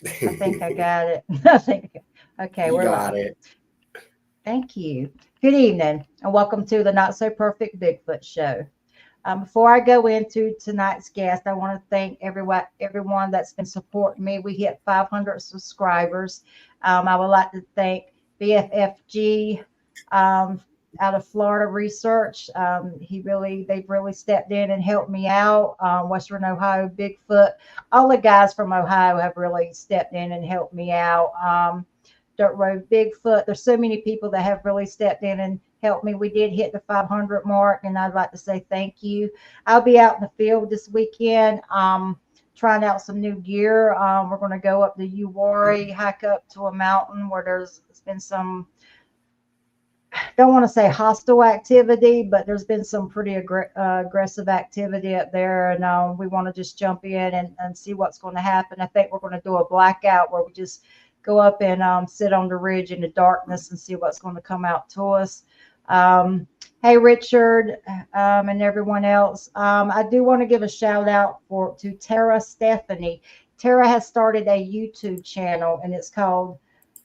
I think I got it. I think, okay, You we're got live. it. Thank you. Good evening, and welcome to the Not So Perfect Bigfoot Show. Before I go into tonight's guest, I want to thank everyone that's been supporting me. We hit 500 subscribers. I would like to thank BFFG um, out of Florida Research. They've really stepped in and helped me out. Western Ohio Bigfoot, all the guys from Ohio have really stepped in and helped me out. Dirt Road Bigfoot. There's so many people that have really stepped in and helped me. We did hit the 500 mark, and I'd like to say thank you. I'll be out in the field this weekend, trying out some new gear. We're going to go up the Uwari, hike up to a mountain where there's been some, don't want to say hostile activity, but there's been some pretty aggressive activity up there, and we want to just jump in and see what's going to happen. I think we're going to do a blackout where we just go up and sit on the ridge in the darkness and see what's going to come out to us. Hey, Richard, and everyone else. I do want to give a shout out to Tara Stephanie. Tara has started a YouTube channel, and it's called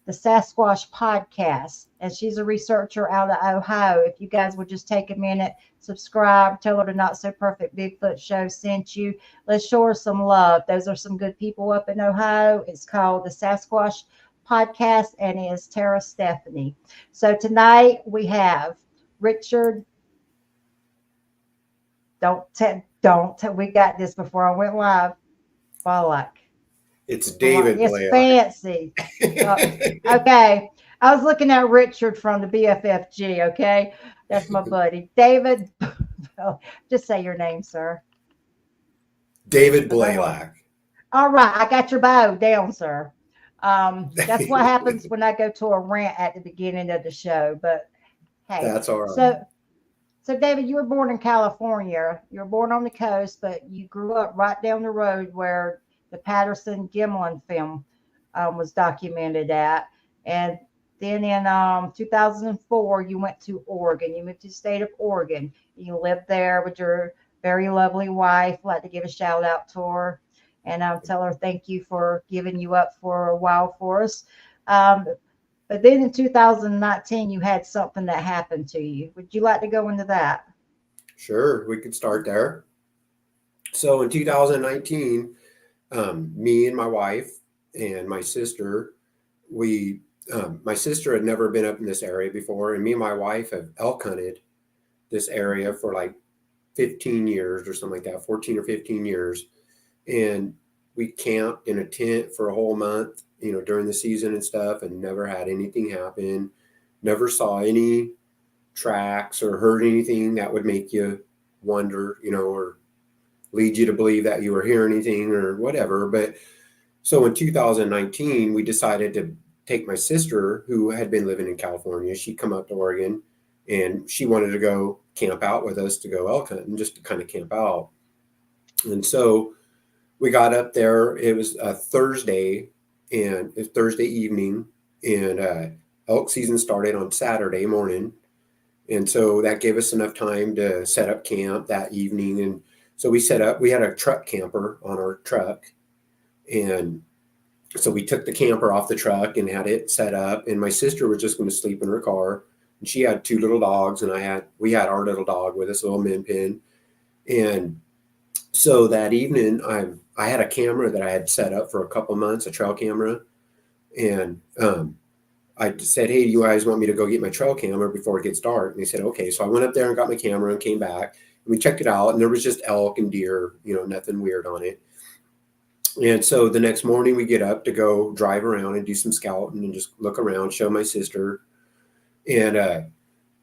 the Sasquatch Podcast, and she's a researcher out of Ohio. If you guys would just take a minute, subscribe, tell her the Not So Perfect Bigfoot Show sent you. Let's show her some love. Those are some good people up in Ohio. It's called the Sasquatch Podcast, and it is Tara Stephanie. So tonight we have Richard. We got this before I went live. Blalack. It's David It's Blalack. fancy. Okay. I was looking at Richard from the BFFG. Okay. That's my buddy. David. Just say your name, sir. David Because I want. Blalack. All right. I got your bio down, sir. That's what happens when I go to a rant at the beginning of the show. But hey, That's all right. so David, you were born in California. You were born on the coast, but you grew up right down the road where the Patterson Gimlin film was documented at. And then in 2004, you went to Oregon. You moved to the state of Oregon. You lived there with your very lovely wife. I'd like to give a shout out to her and tell her thank you for giving you up for a while for us. Um, but then in 2019, you had something that happened to you. Would you like to go into that? Sure, we could start there. So in 2019, me and my wife and my sister, my sister had never been up in this area before, and me and my wife have elk hunted this area for like 15 years or something like that, 14 or 15 years. And we camped in a tent for a whole month, during the season and stuff, and never had anything happen. Never saw any tracks or heard anything that would make you wonder, or lead you to believe that you were hearing anything or whatever. But so in 2019, we decided to take my sister, who had been living in California. She'd come up to Oregon, and she wanted to go camp out with us to go elk hunting, just to kind of camp out. And so we got up there. It was a Thursday, and it's Thursday evening, and elk season started on Saturday morning. And so that gave us enough time to set up camp that evening. And so we had a truck camper on our truck. And so we took the camper off the truck and had it set up. And my sister was just going to sleep in her car. And she had two little dogs, and we had our little dog with us, a little min pin. And so that evening, I had a camera that I had set up for a couple months, a trail camera. And I said, hey, do you guys want me to go get my trail camera before it gets dark? And they said, okay. So I went up there and got my camera and came back. And we checked it out, and there was just elk and deer, nothing weird on it. And so the next morning we get up to go drive around and do some scouting and just look around, show my sister. And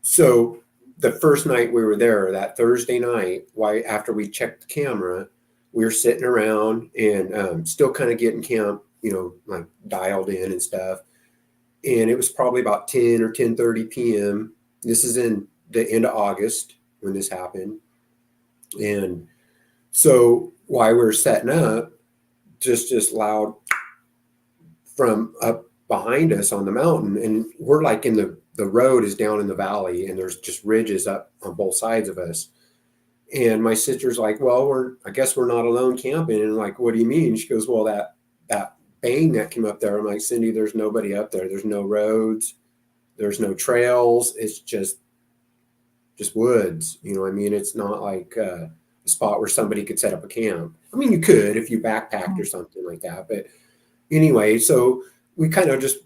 so the first night we were there, that Thursday night, after we checked the camera, we were sitting around and still kind of getting camp, like dialed in and stuff. And it was probably about 10 or 10:30 p.m. This is in the end of August when this happened. And so while we were setting up, just loud from up behind us on the mountain. And we're like in the road is down in the valley, and there's just ridges up on both sides of us. And my sister's like, well, I guess we're not alone camping. And I'm like, what do you mean? She goes, well, that bang that came up there. I'm like, Cindy, there's nobody up there. There's no roads. There's no trails. It's just woods. You know what I mean? It's not like a spot where somebody could set up a camp. I mean, you could if you backpacked or something like that. But anyway, so we kind of just,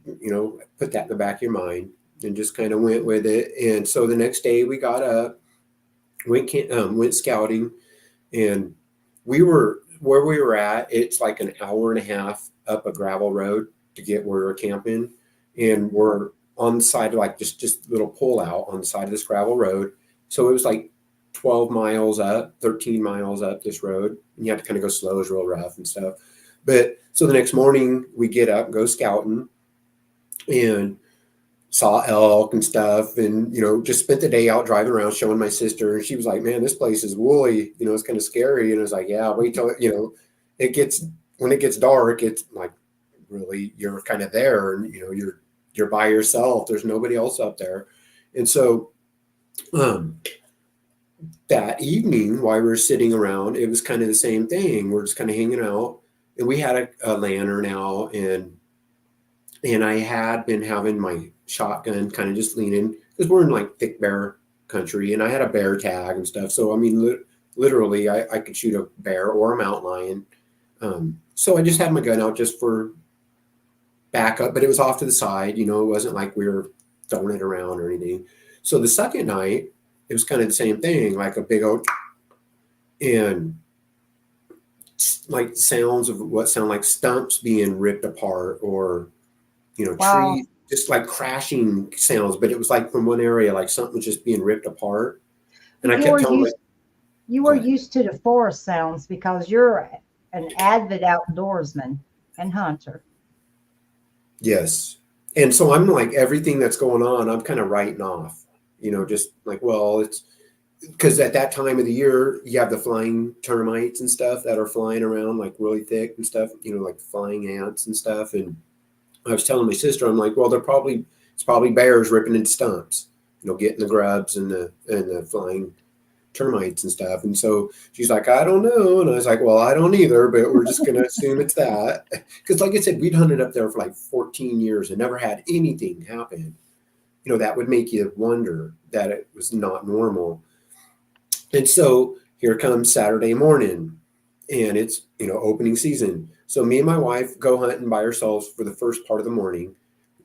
put that in the back of your mind and just kind of went with it. And so the next day we got up, went scouting, and where we were at, it's like an hour and a half up a gravel road to get where we're camping. And we're on the side of like just little pull out on the side of this gravel road. So it was like 12 miles up, 13 miles up this road. And you had to kind of go slow. It was real rough and stuff. But so the next morning we get up, go scouting, and saw elk and stuff, and just spent the day out driving around showing my sister, and she was like, man, this place is woolly, it's kind of scary. And I was like, yeah, wait till it gets, when it gets dark, it's like really you're kind of there, and you're by yourself, there's nobody else up there. And so that evening while we were sitting around, it was kind of the same thing. We're just kind of hanging out, and we had a lantern out, and I had been having my shotgun kind of just leaning, because we're in like thick bear country, and I had a bear tag and stuff. So, I mean, literally I could shoot a bear or a mountain lion. So I just had my gun out just for backup, but it was off to the side, it wasn't like we were throwing it around or anything. So the second night, it was kind of the same thing, like a big old, and like sounds of what sound like stumps being ripped apart, or Wow. trees, just like crashing sounds, but it was like from one area, like something was just being ripped apart. And I You kept were telling used you go were ahead. used to the forest sounds because you're an avid outdoorsman and hunter. Yes. And so I'm like, everything that's going on, I'm kind of writing off, just like, well, it's because at that time of the year, you have the flying termites and stuff that are flying around like really thick and stuff, like flying ants and stuff. And I was telling my sister, I'm like, well, it's probably bears ripping into stumps, getting the grubs and the flying termites and stuff. And so she's like, I don't know. And I was like, well, I don't either, but we're just going to assume it's that. Because like I said, we'd hunted up there for like 14 years and never had anything happen. That would make you wonder that it was not normal. And so here comes Saturday morning, and it's, opening season. So me and my wife go hunting by ourselves for the first part of the morning,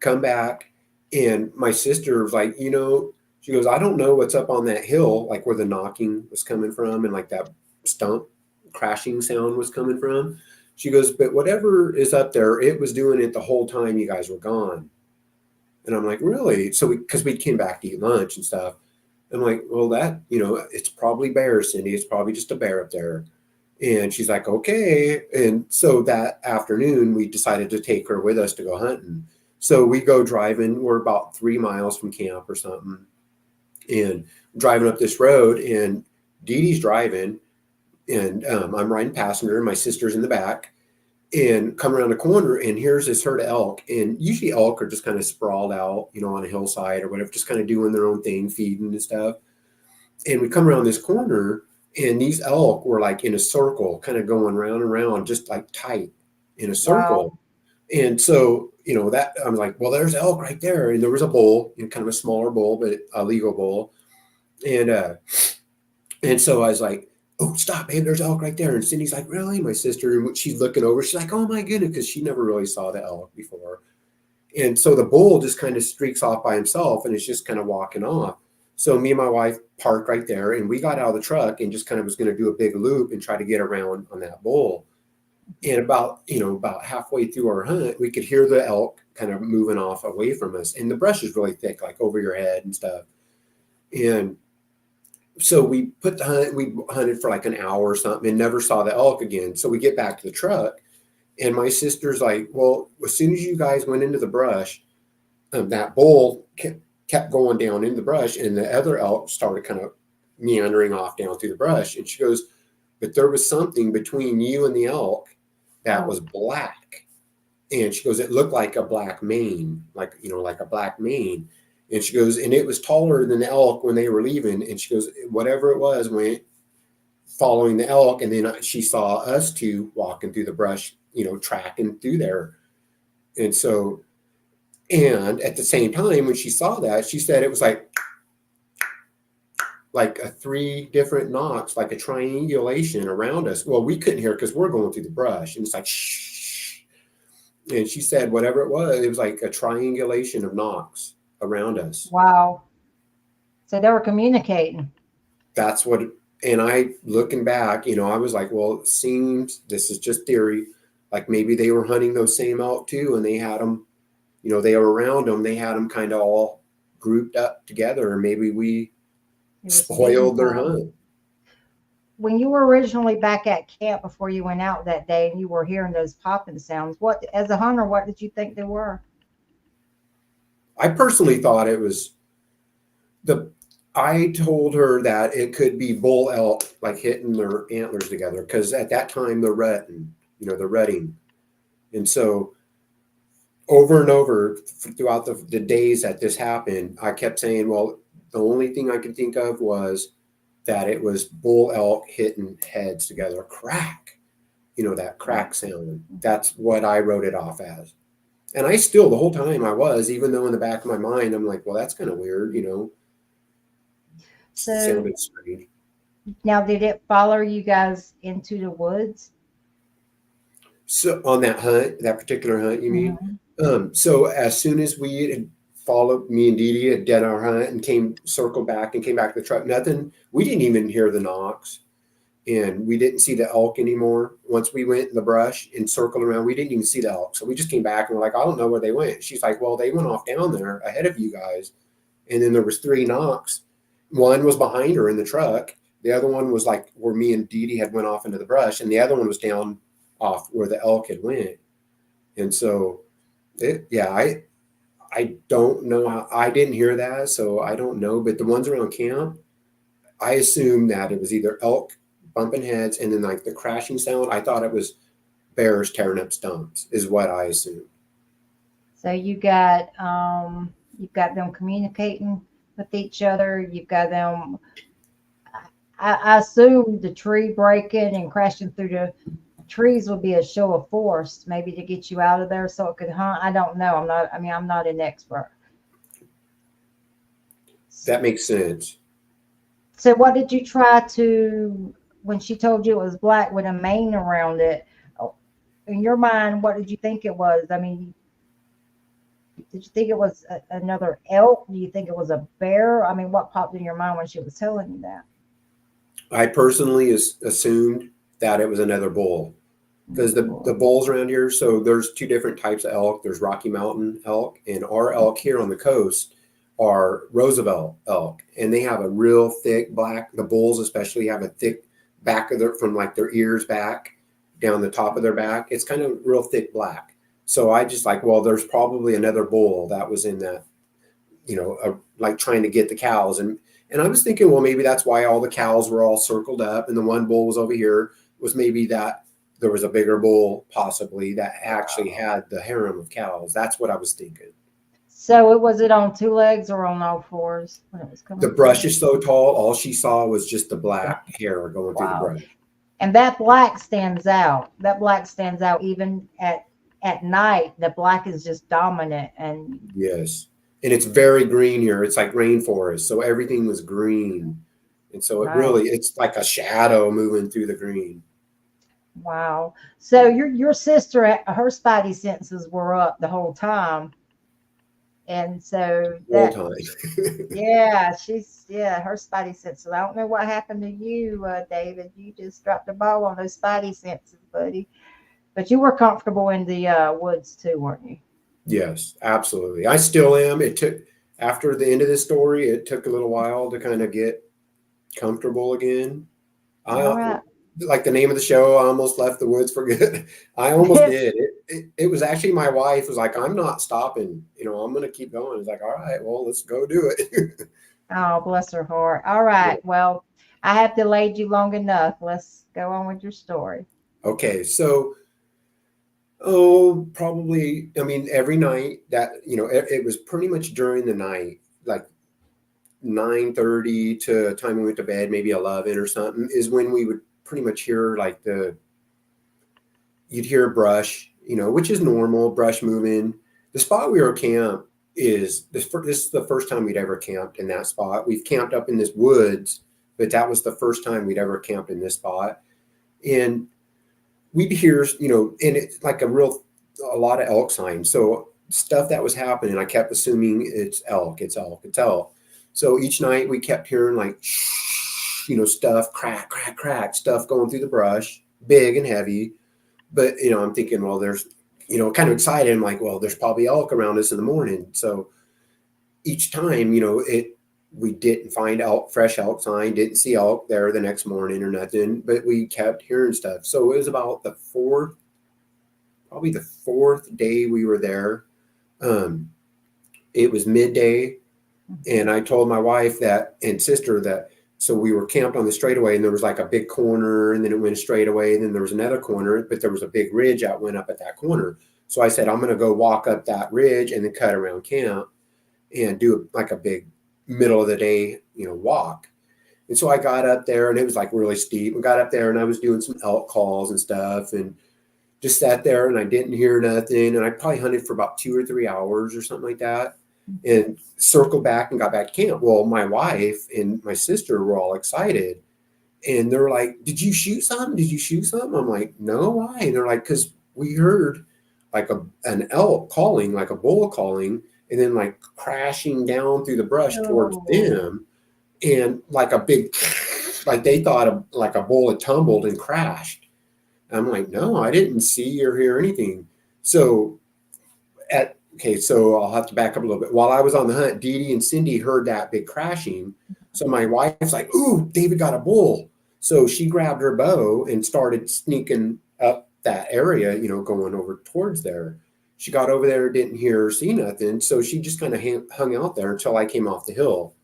come back, and my sister was like, she goes, I don't know what's up on that hill, like where the knocking was coming from and like that stump crashing sound was coming from. She goes, but whatever is up there, it was doing it the whole time you guys were gone. And I'm like, really? So because we came back to eat lunch and stuff. I'm like, well, that, it's probably bears, Cindy. It's probably just a bear up there. And she's like, okay. And so that afternoon, we decided to take her with us to go hunting. So we go driving. We're about 3 miles from camp or something. And driving up this road, and Dee Dee's driving, and I'm riding passenger, and my sister's in the back, and come around the corner, and here's this herd of elk. And usually elk are just kind of sprawled out, on a hillside or whatever, just kind of doing their own thing, feeding and stuff. And we come around this corner, and these elk were like in a circle, kind of going round and round, just like tight in a Wow. circle. And so, that I'm like, well, there's elk right there. And there was a bull, kind of a smaller bull, but a legal bull. And so I was like, oh, stop, babe, there's elk right there. And Cindy's like, really? My sister, and she's looking over, she's like, oh my goodness, because she never really saw the elk before. And so the bull just kind of streaks off by himself, and it's just kind of walking off. So me and my wife parked right there, and we got out of the truck and just kind of was going to do a big loop and try to get around on that bull. And about halfway through our hunt, we could hear the elk kind of moving off away from us. And the brush is really thick, like over your head and stuff. And so we hunted for like an hour or something and never saw the elk again. So we get back to the truck, and my sister's like, well, as soon as you guys went into the brush, that bull kept going down in the brush, and the other elk started kind of meandering off down through the brush. And she goes, but there was something between you and the elk that was black. And she goes, it looked like a black mane, like a black mane. And she goes, and it was taller than the elk when they were leaving. And she goes, whatever it was went following the elk. And then she saw us two walking through the brush tracking through there. And so, and at the same time, when she saw that, she said it was like a 3 different knocks, like a triangulation around us. Well, we couldn't hear it because we're going through the brush, and it's like shh. And she said whatever it was like a triangulation of knocks around us. Wow. So they were communicating. That's what. And I, looking back, I was like, well, it seems, this is just theory, like maybe they were hunting those same elk too, and they had them, they were around them. They had them kind of all grouped up together, and maybe we spoiled their hunt. When you were originally back at camp before you went out that day and you were hearing those popping sounds, what, as a hunter, what did you think they were? I personally thought it was I told her that it could be bull elk, like hitting their antlers together, because at that time they're rutting, they're rutting. And so over and over throughout the days that this happened, I kept saying, well, the only thing I could think of was that it was bull elk hitting heads together, crack, that crack sound. That's what I wrote it off as. And I still, the whole time I was, even though in the back of my mind, I'm like, well, that's kind of weird, So sounded strange. now, did it follow you guys into the woods? So on that hunt, that particular hunt, you mean? So as soon as we had followed, me and Dee Dee had done our hunt and circled back and came back to the truck, nothing. We didn't even hear the knocks, and we didn't see the elk anymore. Once we went in the brush and circled around, we didn't even see the elk. So we just came back and we're like, I don't know where they went. She's like, well, they went off down there ahead of you guys. And then there was 3 knocks. One was behind her in the truck. The other one was like where me and Dee Dee had went off into the brush, and the other one was down off where the elk had went. And so, I don't know how, I didn't hear that, so I don't know. But the ones around camp, I assumed that it was either elk bumping heads, and then like the crashing sound. I thought it was bears tearing up stumps, is what I assumed. So you've got them communicating with each other. You've got them. I assume the tree breaking and crashing through the trees would be a show of force, maybe to get you out of there so it could hunt. I don't know. I'm not an expert. That makes sense. So what did you try to, when she told you it was black with a mane around it, in your mind, what did you think it was? I mean, did you think it was another elk? Do you think it was a bear? I mean, what popped in your mind when she was telling you that? I personally assumed that it was another bull, because the bulls around here, so there's 2 different types of elk. There's Rocky Mountain elk, and our elk here on the coast are Roosevelt elk, and they have a real thick black. The bulls especially have a thick back of from like their ears back down the top of their back. It's kind of real thick black. So I just like, well, there's probably another bull that was in that, like trying to get the cows. And I was thinking, well, maybe that's why all the cows were all circled up and the one bull was over here, was maybe that there was a bigger bull possibly that actually had the harem of cows. That's what I was thinking. So was it on 2 legs or on all 4s when it was coming? The brush is so tall, all she saw was just the black hair going through the brush. And that black stands out. That black stands out even at night. The black is just dominant. And yes. And it's very green here. It's like rainforest. So everything was green. And so it's like a shadow moving through the green. Wow. So your sister, her spidey senses were up the whole time. And so that, her spidey senses. I don't know what happened to you, David. You just dropped the ball on those spidey senses, buddy. But you were comfortable in the woods too, weren't you? Yes, absolutely. I still am. It took, after the end of this story, it took a little while to kind of get comfortable again. All right. Like the name of the show, I almost left the woods for good. I almost did. It was actually, my wife was like, I'm not stopping. I'm going to keep going. It's like, all right, well, let's go do it. Oh, bless her heart. All right. Yeah. Well, I have delayed you long enough. Let's go on with your story. Okay. So, probably, every night that, it was pretty much during the night, like 9:30 to time we went to bed, maybe 11 or something, is when we would pretty much hear like the you'd hear brush, which is normal, brush moving. The spot we were camped is this is the first time we'd ever camped in that spot. We've camped up in this woods, but that was the first time we'd ever camped in this spot. And we'd hear, and it's like a lot of elk signs. So stuff that was happening, I kept assuming it's elk, it's elk, it's elk. So each night we kept hearing like, stuff, crack, crack, crack, stuff going through the brush, big and heavy. But, I'm thinking, well, there's, kind of excited. I'm like, well, there's probably elk around us in the morning. So each time, we didn't find fresh elk sign, didn't see elk there the next morning or nothing, but we kept hearing stuff. So it was about probably the fourth day we were there. It was midday, and I told my wife and sister that, so we were camped on the straightaway, and there was like a big corner, and then it went straight away, and then there was another corner, but there was a big ridge that went up at that corner. So I said, I'm going to go walk up that ridge and then cut around camp and do like a big middle of the day, walk. And so I got up there, and it was like really steep. We got up there, and I was doing some elk calls and stuff, and just sat there, and I didn't hear nothing. And I probably hunted for about 2 or 3 hours or something like that, and circled back and got back to camp. Well, my wife and my sister were all excited, and they're like, "Did you shoot something? Did you shoot something?" I'm like, "No, why?" And they're like, "Because we heard like an elk calling, like a bull calling, and then like crashing down through the brush towards them, and like a big, like they thought like a bull had tumbled and crashed." I'm like, "No, I didn't see or hear anything." So so I'll have to back up a little bit. While I was on the hunt, Dee Dee and Cindy heard that big crashing. So my wife's like, "Ooh, David got a bull." So she grabbed her bow and started sneaking up that area, going over towards there. She got over there, didn't hear or see nothing. So she just kind of hung out there until I came off the hill.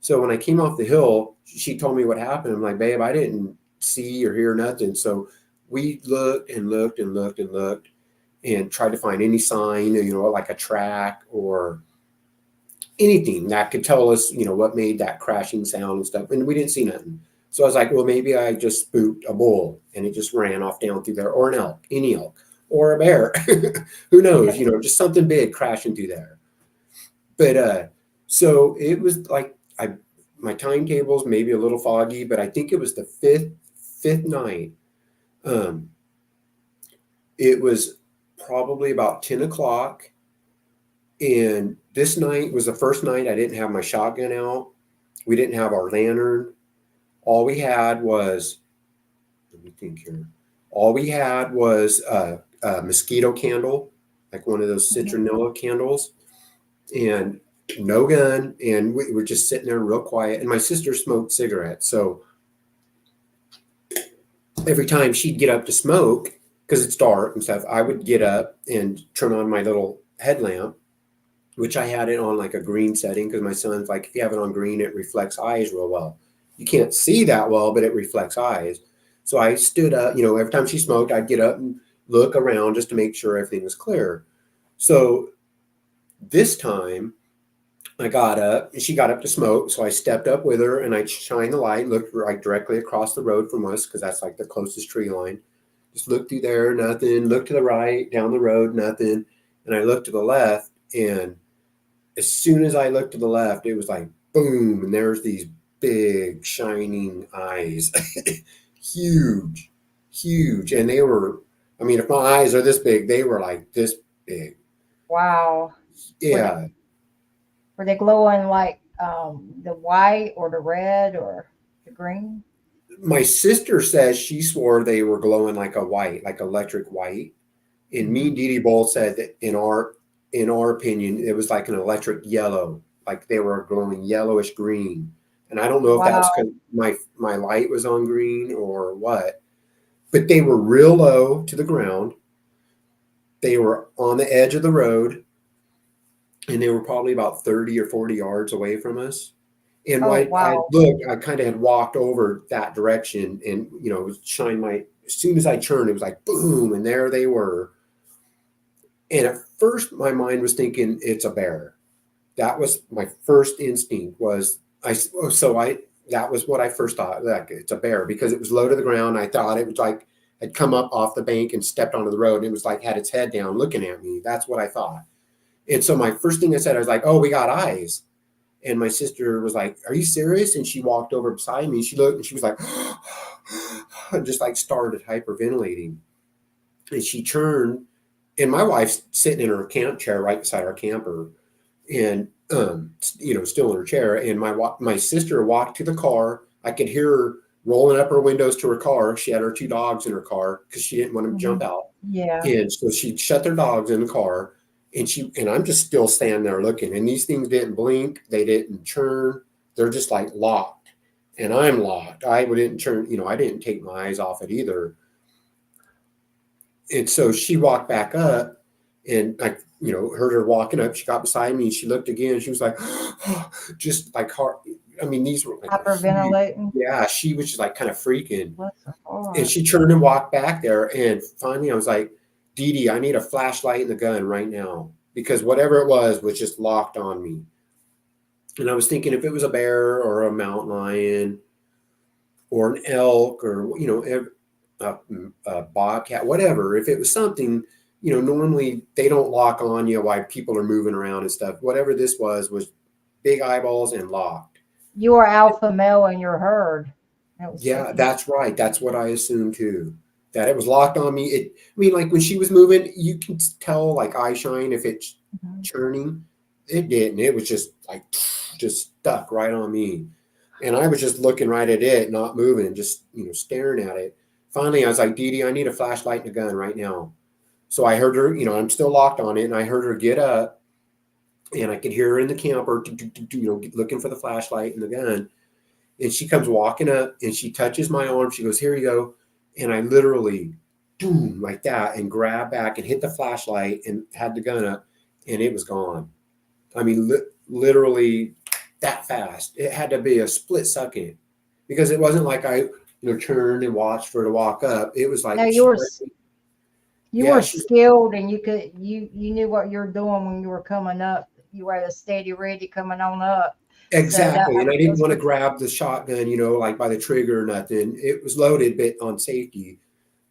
So when I came off the hill, she told me what happened. I'm like, "Babe, I didn't see or hear nothing." So we looked and looked and looked and looked and tried to find any sign, like a track or anything that could tell us, what made that crashing sound and stuff. And we didn't see nothing. So I was like, well, maybe I just spooked a bull and it just ran off down through there, or an elk, any elk, or a bear. Who knows, just something big crashing through there. But so it was like my timetable's maybe a little foggy, but I think it was the fifth night. It was probably about 10 o'clock. And this night was the first night I didn't have my shotgun out. We didn't have our lantern. All we had was, let me think here. All we had was a mosquito candle, like one of those citronella candles, and no gun. And we were just sitting there real quiet. And my sister smoked cigarettes. So every time she'd get up to smoke, because it's dark and stuff, I would get up and turn on my little headlamp, which I had it on like a green setting, because my son's like, if you have it on green, it reflects eyes real well. You can't see that well, but it reflects eyes. So I stood up, every time she smoked, I'd get up and look around just to make sure everything was clear. So this time I got up and she got up to smoke. So I stepped up with her and I shined the light, looked like directly across the road from us, because that's like the closest tree line. Just looked through there, nothing. Looked to the right, down the road, nothing. And I looked to the left, and as soon as I looked to the left, it was like boom, and there's these big shining eyes. Huge, huge. And they were, if my eyes are this big, they were like this big. Wow. Yeah. Were they glowing like the white or the red or the green? My sister says she swore they were glowing like a white, like electric white. And me and Dee Dee both said that in our opinion, it was like an electric yellow, like they were glowing yellowish green. And I don't know if that was because my light was on green or what, but they were real low to the ground. They were on the edge of the road, and they were probably about 30 or 40 yards away from us. And I looked, I kind of had walked over that direction and, as soon as I turned, it was like, boom. And there they were. And at first my mind was thinking it's a bear. That was my first instinct that was what I first thought, like it's a bear, because it was low to the ground. I thought it was like had come up off the bank and stepped onto the road. And it was like, had its head down looking at me. That's what I thought. And so my first thing I said, I was like, oh, we got eyes. And my sister was like, are you serious? And she walked over beside me. She looked and she was like, just like started hyperventilating. And she turned, and my wife's sitting in her camp chair right beside our camper, and still in her chair. And my sister walked to the car. I could hear her rolling up her windows to her car. She had her 2 dogs in her car because she didn't want them to jump out. Yeah. And so she shut their dogs in the car, and I'm just still standing there looking. And these things didn't blink. They didn't churn. They're just like locked. And I'm locked. I didn't turn, I didn't take my eyes off it either. And so she walked back up, and I, heard her walking up. She got beside me and she looked again. She was like, just like hard. I mean, these were like Hyperventilating. Yeah, she was just like kind of freaking. Bless her heart. And she turned and walked back there. And finally I was like, Dee Dee, I need a flashlight and the gun right now, because whatever it was just locked on me. And I was thinking if it was a bear or a mountain lion or an elk or, a bobcat, whatever, if it was something, normally they don't lock on you while people are moving around and stuff. Whatever this was big eyeballs and locked. You were alpha male in your herd. Yeah, that's right. That's what I assumed too. That it was locked on me. Like when she was moving, you can tell like eye shine if it's churning. It didn't. It was just like just stuck right on me. And I was just looking right at it, not moving, just staring at it. Finally, I was like, Dee Dee, I need a flashlight and a gun right now. So I heard her, I'm still locked on it, and I heard her get up, and I could hear her in the camper, looking for the flashlight and the gun. And she comes walking up, and she touches my arm. She goes, here you go. And I literally, boom, like that, and grabbed back and hit the flashlight and had the gun up, and it was gone. I mean, literally that fast. It had to be a split second, because it wasn't like I, turned and watched for her to walk up. It was like, no, you were skilled, and you knew what you were doing when you were coming up. You were at a steady ready coming on up. Exactly. So and I didn't want to grab the shotgun, like by the trigger or nothing. It was loaded, but on safety.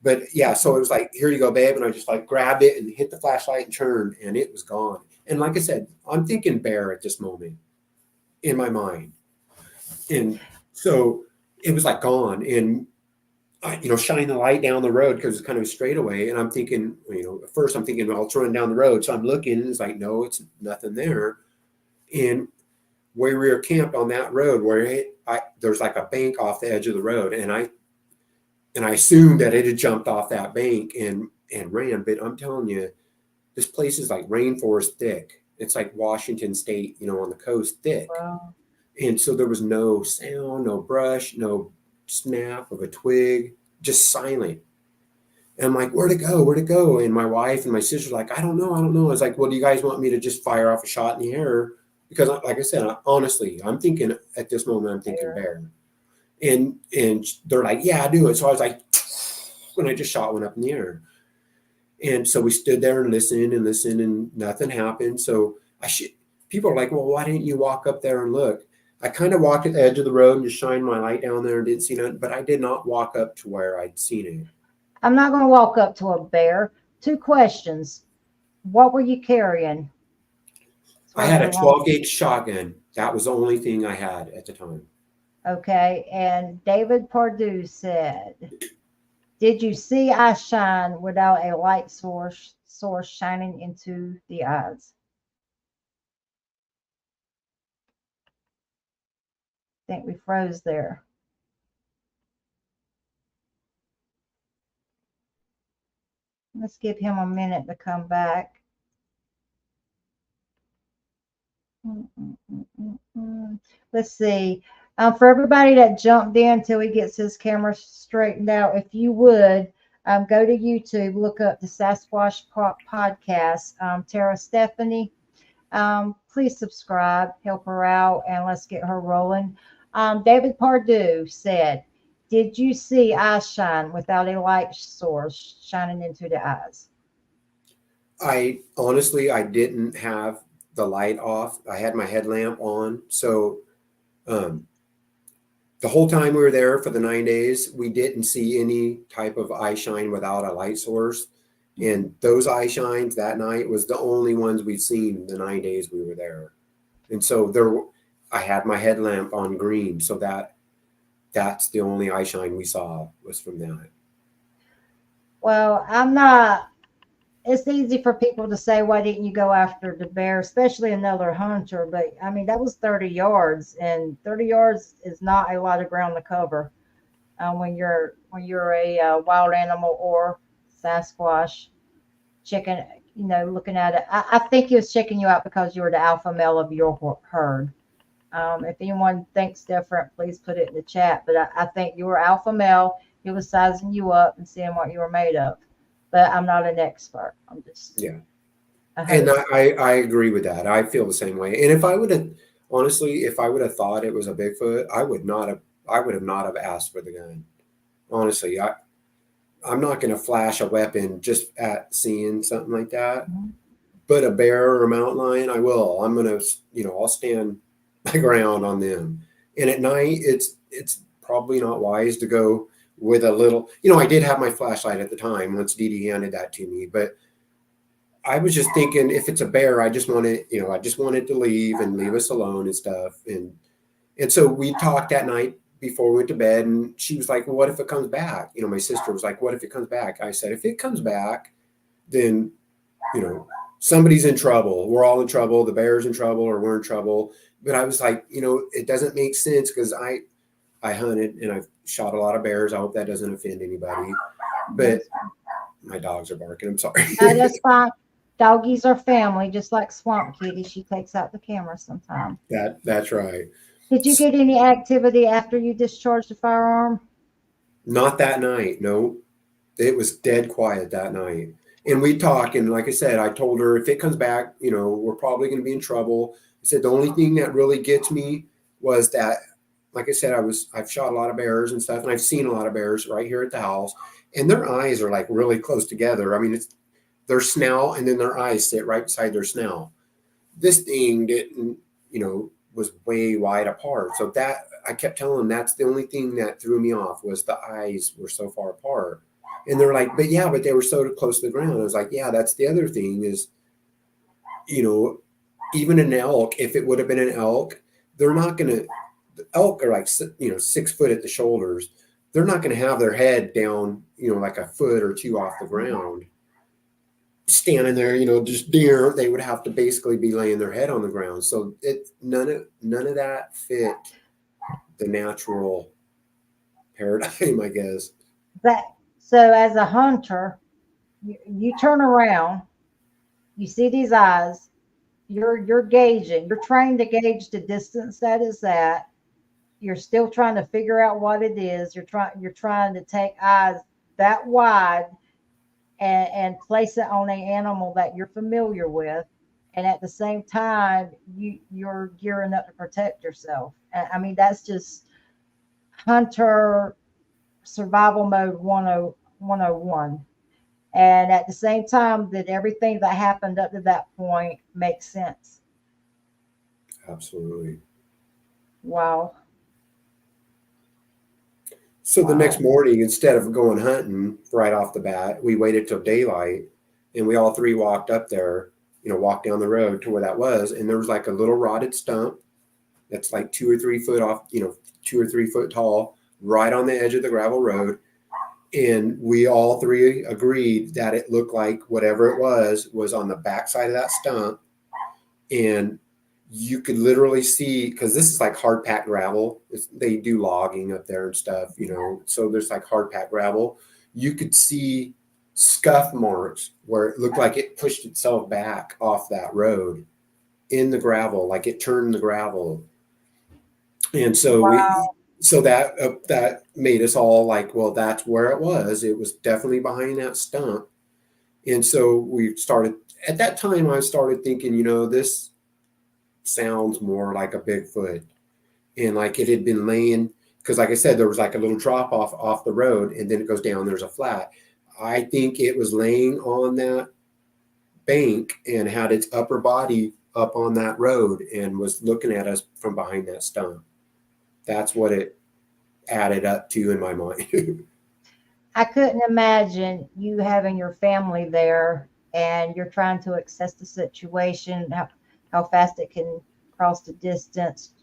But yeah, so it was like, here you go, babe. And I just like grabbed it and hit the flashlight and turned, and it was gone. And like I said, I'm thinking bear at this moment in my mind. And so it was like gone. And I, shining the light down the road, because it's kind of a straightaway. And I'm thinking, at first I'm thinking, well, it's running down the road. So I'm looking, and it's like, no, it's nothing there. And where we were camped on that road, where there's like a bank off the edge of the road. And I assumed that it had jumped off that bank and ran. But I'm telling you, this place is like rainforest thick. It's like Washington State, on the coast thick. Wow. And so there was no sound, no brush, no snap of a twig, just silent. And I'm like, where'd it go? Where'd it go? And my wife and my sister like, I don't know. I was like, well, do you guys want me to just fire off a shot in the air? Because like I said, honestly, I'm thinking at this moment, I'm thinking bear. And they're like, yeah, do it. So I was like, when I just shot one up in the air. And so we stood there and listened and nothing happened. So people are like, well, why didn't you walk up there and look? I kind of walked at the edge of the road and just shined my light down there and didn't see nothing, but I did not walk up to where I'd seen it. I'm not going to walk up to a bear. 2 questions. What were you carrying? I had a 12-gauge shotgun. That was the only thing I had at the time. Okay. And David Pardue said, did you see eye shine without a light source shining into the eyes? I think we froze there. Let's give him a minute to come back. Let's see. For everybody that jumped in till he gets his camera straightened out, if you would go to YouTube, look up the Sasquatch podcast. Tara Stephanie, please subscribe, help her out, and let's get her rolling. David Pardue said, did you see eye shine without a light source shining into the eyes? I didn't have the light off. I had my headlamp on. So the whole time we were there for the 9 days, we didn't see any type of eye shine without a light source. And those eye shines that night was the only ones we'd seen the 9 days we were there. And so I had my headlamp on green, so that's the only eye shine we saw was from that. Well, I'm not. It's easy for people to say, why didn't you go after the bear, especially another hunter? But I mean, that was 30 yards, and 30 yards is not a lot of ground to cover when you're a wild animal or Sasquatch checking, looking at it. I think he was checking you out because you were the alpha male of your herd. If anyone thinks different, please put it in the chat. But I think you were alpha male. He was sizing you up and seeing what you were made of. But I'm not an expert. I'm just Yeah. a And host. I agree with that. I feel the same way. And if I would have honestly, if I would have thought it was a Bigfoot, I would have not have asked for the gun. Honestly, I'm not going to flash a weapon just at seeing something like that. Mhm. But a bear or a mountain lion, I will. I'm going to, I'll stand my ground on them. And at night, it's probably not wise to go with a little, I did have my flashlight at the time once Dee Dee handed that to me, but I was just thinking if it's a bear, I just want it, I just want it to leave and leave us alone and stuff. And so we talked that night before we went to bed, and she was like, well, what if it comes back? My sister was like, what if it comes back? I said, if it comes back, then, you know, somebody's in trouble. We're all in trouble. The bear's in trouble or we're in trouble. But I was like, it doesn't make sense because I hunted and I've shot a lot of bears. I hope that doesn't offend anybody. But my dogs are barking. I'm sorry. That's fine. Doggies are family, just like Swamp Kitty. She takes out the camera sometimes. That's right. Did you get any activity after you discharged the firearm? Not that night. No, it was dead quiet that night. And we talked, and like I said, I told her if it comes back, we're probably going to be in trouble. I said the only thing that really gets me was that, like I said, I've shot a lot of bears and stuff, and I've seen a lot of bears right here at the house, and their eyes are like really close together. I mean, it's their snout and then their eyes sit right beside their snout. This thing didn't, was way wide apart. So that I kept telling them that's the only thing that threw me off was the eyes were so far apart. And they're like, but they were so close to the ground. I was like, yeah, that's the other thing is, even an elk, if it would have been an elk, they're not going to, elk are like, 6 foot at the shoulders. They're not going to have their head down, like a foot or two off the ground. Standing there, just deer, they would have to basically be laying their head on the ground. So none of that fit the natural paradigm, I guess. So as a hunter, you turn around, you see these eyes, you're gauging, you're trying to gauge the distance that is at. You're still trying to figure out what it is. You're trying to take eyes that wide and place it on an animal that you're familiar with, and at the same time you're gearing up to protect yourself. I mean, that's just hunter survival mode 101. And at the same time, that everything that happened up to that point makes sense. Absolutely. Wow. So the next Wow. morning, instead of going hunting right off the bat, we waited till daylight, and we all three walked up there, walked down the road to where that was. And there was like a little rotted stump that's like 2 or 3 foot off, 2 or 3 foot tall, right on the edge of the gravel road. And we all three agreed that it looked like whatever it was on the backside of that stump. And you could literally see, because this is like hard packed gravel. They do logging up there and stuff, so there's like hard packed gravel. You could see scuff marks where it looked like it pushed itself back off that road in the gravel, like it turned the gravel. And so Wow. that made us all like, well, that's where it was. It was definitely behind that stump. And so we started, at that time, I started thinking, this sounds more like a Bigfoot. And like it had been laying, because like I said, there was like a little drop off the road, and then it goes down, there's a flat. I think it was laying on that bank and had its upper body up on that road and was looking at us from behind that stump. That's what it added up to in my mind. I couldn't imagine you having your family there and you're trying to assess the situation, how fast it can cross the distance,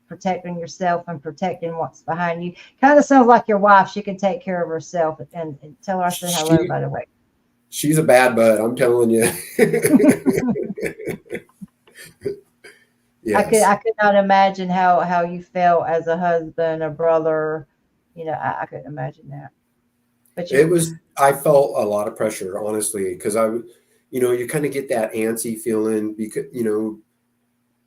protecting yourself and protecting what's behind you. Kind of sounds like your wife. She can take care of herself, and tell her I said hello, she by the way. she's a bad bud, I'm telling you. Yes. I could not imagine how you felt as a husband, a brother. I couldn't imagine that. But It was, I felt a lot of pressure, honestly, because you kind of get that antsy feeling because,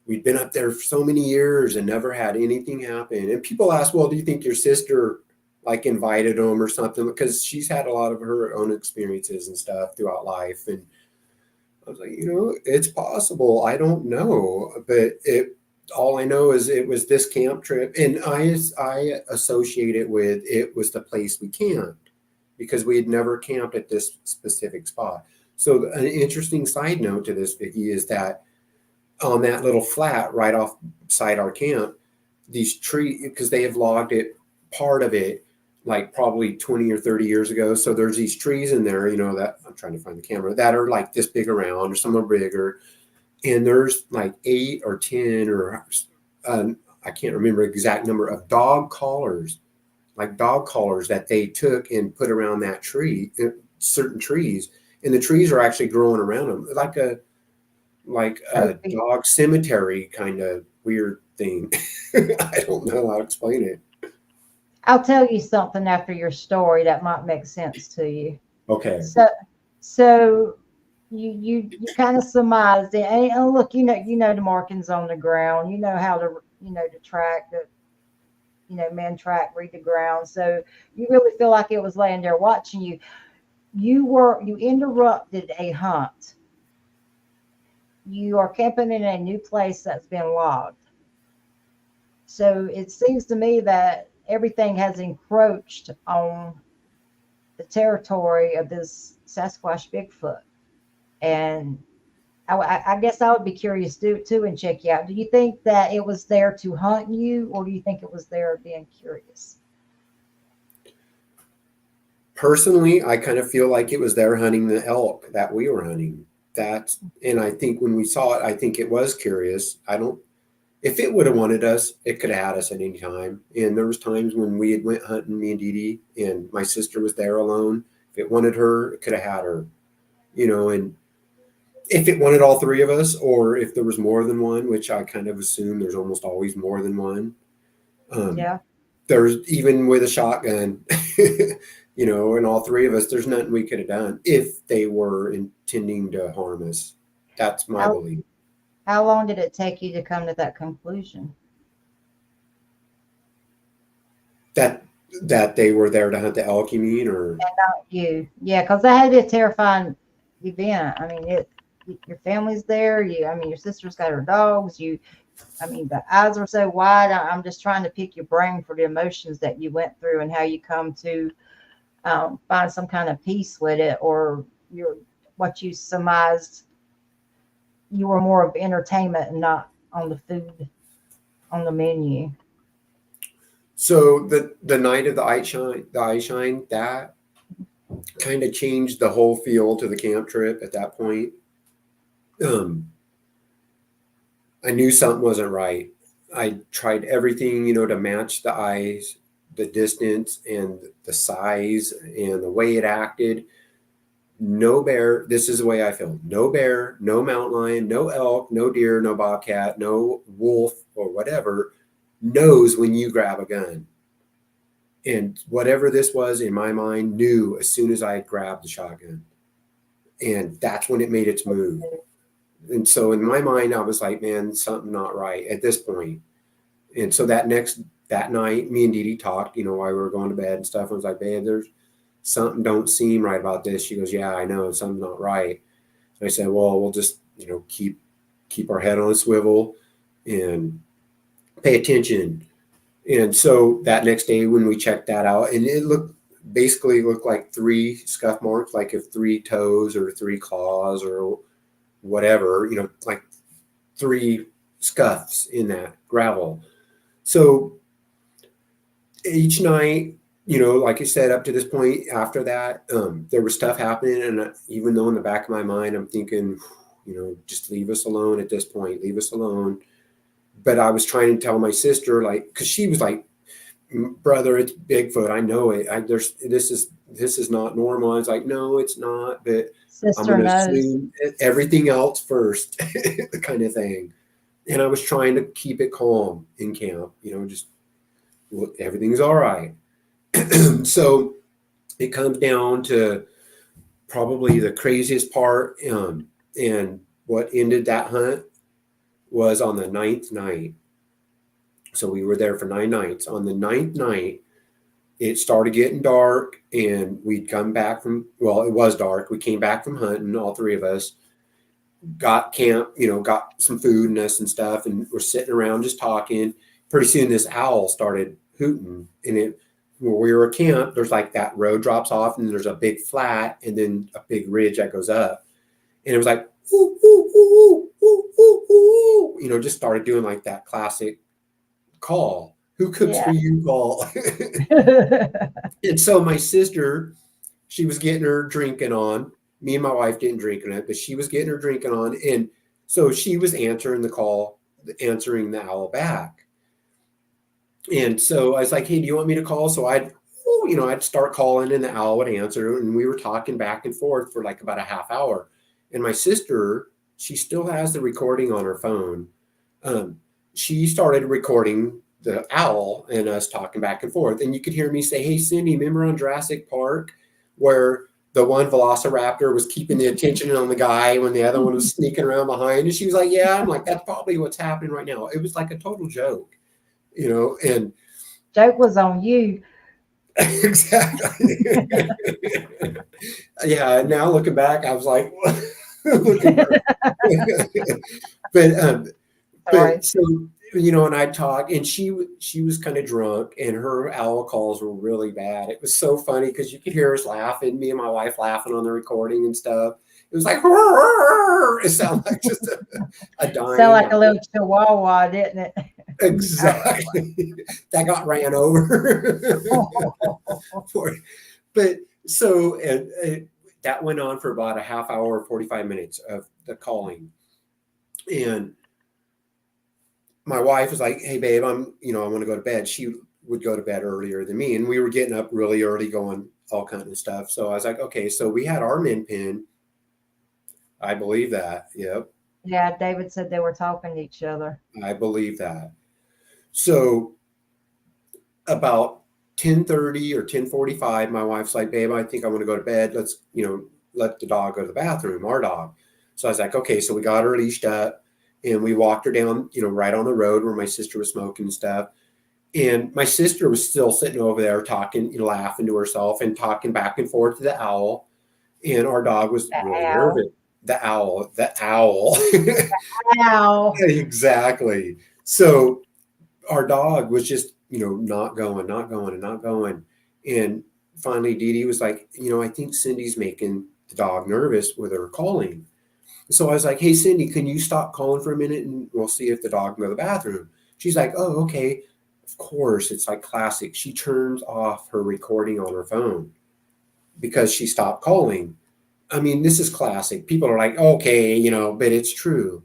we'd been up there for so many years and never had anything happen. And people ask, well, do you think your sister like invited them or something? Because she's had a lot of her own experiences and stuff throughout life. And I was like, it's possible. I don't know. But all I know is it was this camp trip. And I associate it with it was the place we camped because we had never camped at this specific spot. So an interesting side note to this, Vicki, is that on that little flat right off beside our camp, these trees, because they have logged it, part of it, like probably 20 or 30 years ago. So there's these trees in there, that I'm trying to find the camera, that are like this big around, or some are bigger. And there's like 8 or 10 or I can't remember exact number of dog collars that they took and put around that tree, certain trees. And the trees are actually growing around them like a Trophy. dog cemetery kind of weird thing. I don't know how to explain it. I'll tell you something after your story that might make sense to you. Okay. So you kind of surmised it. And look, the markings on the ground. You know how to track the man track, read the ground. So you really feel like it was laying there watching you. You interrupted a hunt. You are camping in a new place that's been logged. So it seems to me that everything has encroached on the territory of this Sasquatch Bigfoot. And I guess I would be curious too and check you out. Do you think that it was there to hunt you, or do you think it was there being curious? Personally, I kind of feel like it was there hunting the elk that we were hunting. And I think when we saw it, I think it was curious. If it would have wanted us, it could have had us at any time. And there was times when we had went hunting, me and Dee Dee, and my sister was there alone. If it wanted her, it could have had her, and if it wanted all three of us, or if there was more than one, which I kind of assume there's almost always more than one. Yeah. There's even with a shotgun, and all three of us, there's nothing we could have done if they were intending to harm us. That's my belief. How long did it take you to come to that conclusion? That they were there to hunt the elk, you mean, or? And not you. Yeah, because that had to be a terrifying event. I mean, your family's there. Your sister's got her dogs. The eyes are so wide. I'm just trying to pick your brain for the emotions that you went through and how you come to find some kind of peace with it, or what you surmised you were more of entertainment and not on the food on the menu. So the night of the eye shine, that kind of changed the whole feel to the camp trip at that point. I knew something wasn't right. I tried everything, to match the eyes, the distance and the size and the way it acted. No bear. This is the way I feel. No bear, no mountain lion, no elk, no deer, no bobcat, no wolf or whatever knows when you grab a gun. And whatever this was in my mind knew as soon as I grabbed the shotgun. And that's when it made its move. And so in my mind, I was like, man, something not right at this point. And so that night, me and Dee Dee talked, while we were going to bed and stuff. I was like, babe, there's something don't seem right about this. She goes, yeah, I know, something's not right. And I said, well, we'll just, keep our head on a swivel and pay attention. And so that next day when we checked that out, and it basically looked like 3 scuff marks, like if 3 toes or 3 claws or whatever, like 3 scuffs in that gravel. So each night, like I said, up to this point, after that, there was stuff happening. And even though in the back of my mind, I'm thinking, just leave us alone at this point, leave us alone. But I was trying to tell my sister, like, because she was like, brother, it's Bigfoot. I know it. This is not normal. I was like, no, it's not. But I'm Sister going to knows. assume everything else first, kind of thing. And I was trying to keep it calm in camp, just everything's all right. So it comes down to probably the craziest part. And what ended that hunt was on the 9th night. So we were there for 9 nights. On the 9th night, it started getting dark, and we'd come back from, well, it was dark. We came back from hunting, all 3 of us, got camp, got some food and us and stuff, and we're sitting around just talking. Pretty soon this owl started hooting, and where we were camped, there's like that road drops off, and there's a big flat and then a big ridge that goes up. And it was like, ooh, ooh, ooh, ooh, ooh, ooh, just started doing like that classic call. Who cooks for you call? And so my sister, she was getting her drinking on. Me and my wife didn't drink on it, but she was getting her drinking on. And so she was answering the call, answering the owl back. And so I was like, hey, do you want me to call? So I'd start calling and the owl would answer. And we were talking back and forth for like about a half hour. And my sister, she still has the recording on her phone. She started recording the owl and us talking back and forth. And you could hear me say, hey, Cindy, remember on Jurassic Park where the one velociraptor was keeping the attention on the guy when the other one was sneaking around behind? And she was like, yeah. I'm like, that's probably what's happening right now. It was like a total joke, and Joke was on you. exactly. Yeah. Now looking back, I was like, look at her. but Sorry. so, and I'd talk, and she was kind of drunk, and her owl calls were really bad. It was so funny because you could hear us laughing, me and my wife laughing on the recording and stuff. It was like, it sounded like just a dying. Sound like a little chihuahua, didn't it? Exactly. That got ran over. But so that went on for about a half hour, 45 minutes of the calling. And my wife was like, hey, babe, I want to go to bed. She would go to bed earlier than me. And we were getting up really early going all kind of stuff. So I was like, okay, so we had our min pin. I believe that. Yep. Yeah, David said they were talking to each other. I believe that. So about 10:30 or 10:45, my wife's like, babe, I think I want to go to bed. Let's, let the dog go to the bathroom, our dog. So I was like, okay. So we got her leashed up and we walked her down, right on the road where my sister was smoking and stuff. And my sister was still sitting over there talking, laughing to herself and talking back and forth to the owl. And our dog was really nervous. The owl. Ow. Exactly. So our dog was just, not going. And finally, Dee Dee was like, I think Cindy's making the dog nervous with her calling. So I was like, hey, Cindy, can you stop calling for a minute and we'll see if the dog can go to the bathroom? She's like, oh, okay. Of course, it's like classic. She turns off her recording on her phone because she stopped calling. I mean, this is classic. People are like, okay, but it's true.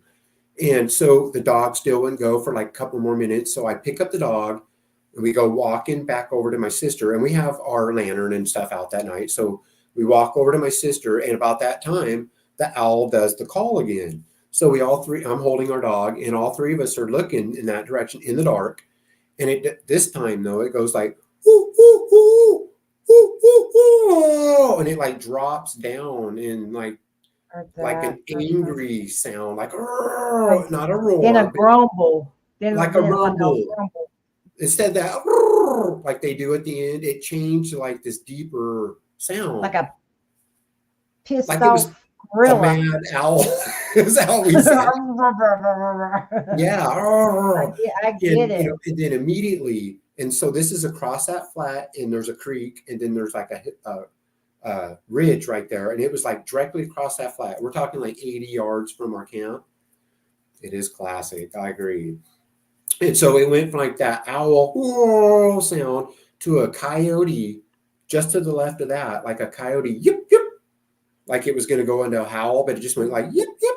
And so the dog still wouldn't go for like a couple more minutes. So I pick up the dog and we go walking back over to my sister, and we have our lantern and stuff out that night. So we walk over to my sister, and about that time, the owl does the call again. So we all three, I'm holding our dog, and all 3 of us are looking in that direction in the dark. And this time though, it goes like, ooh, ooh, ooh, ooh, ooh, ooh, and it like drops down in like an angry sound, like not a roar, then a grumble, like a rumble. Like a grumble. Instead of that like they do at the end, it changed to like this deeper sound, like a pissed like off gorilla. A mad owl. Is how we said. Yeah. I get it. And then immediately, and so this is across that flat, and there's a creek, and then there's like a ridge right there, and it was like directly across that flat. We're talking like 80 yards from our camp. It is classic. I agree. And so it went from like that owl sound to a coyote just to the left of that, like a coyote, yip, yip, like it was going to go into a howl, but it just went like, yip, yip.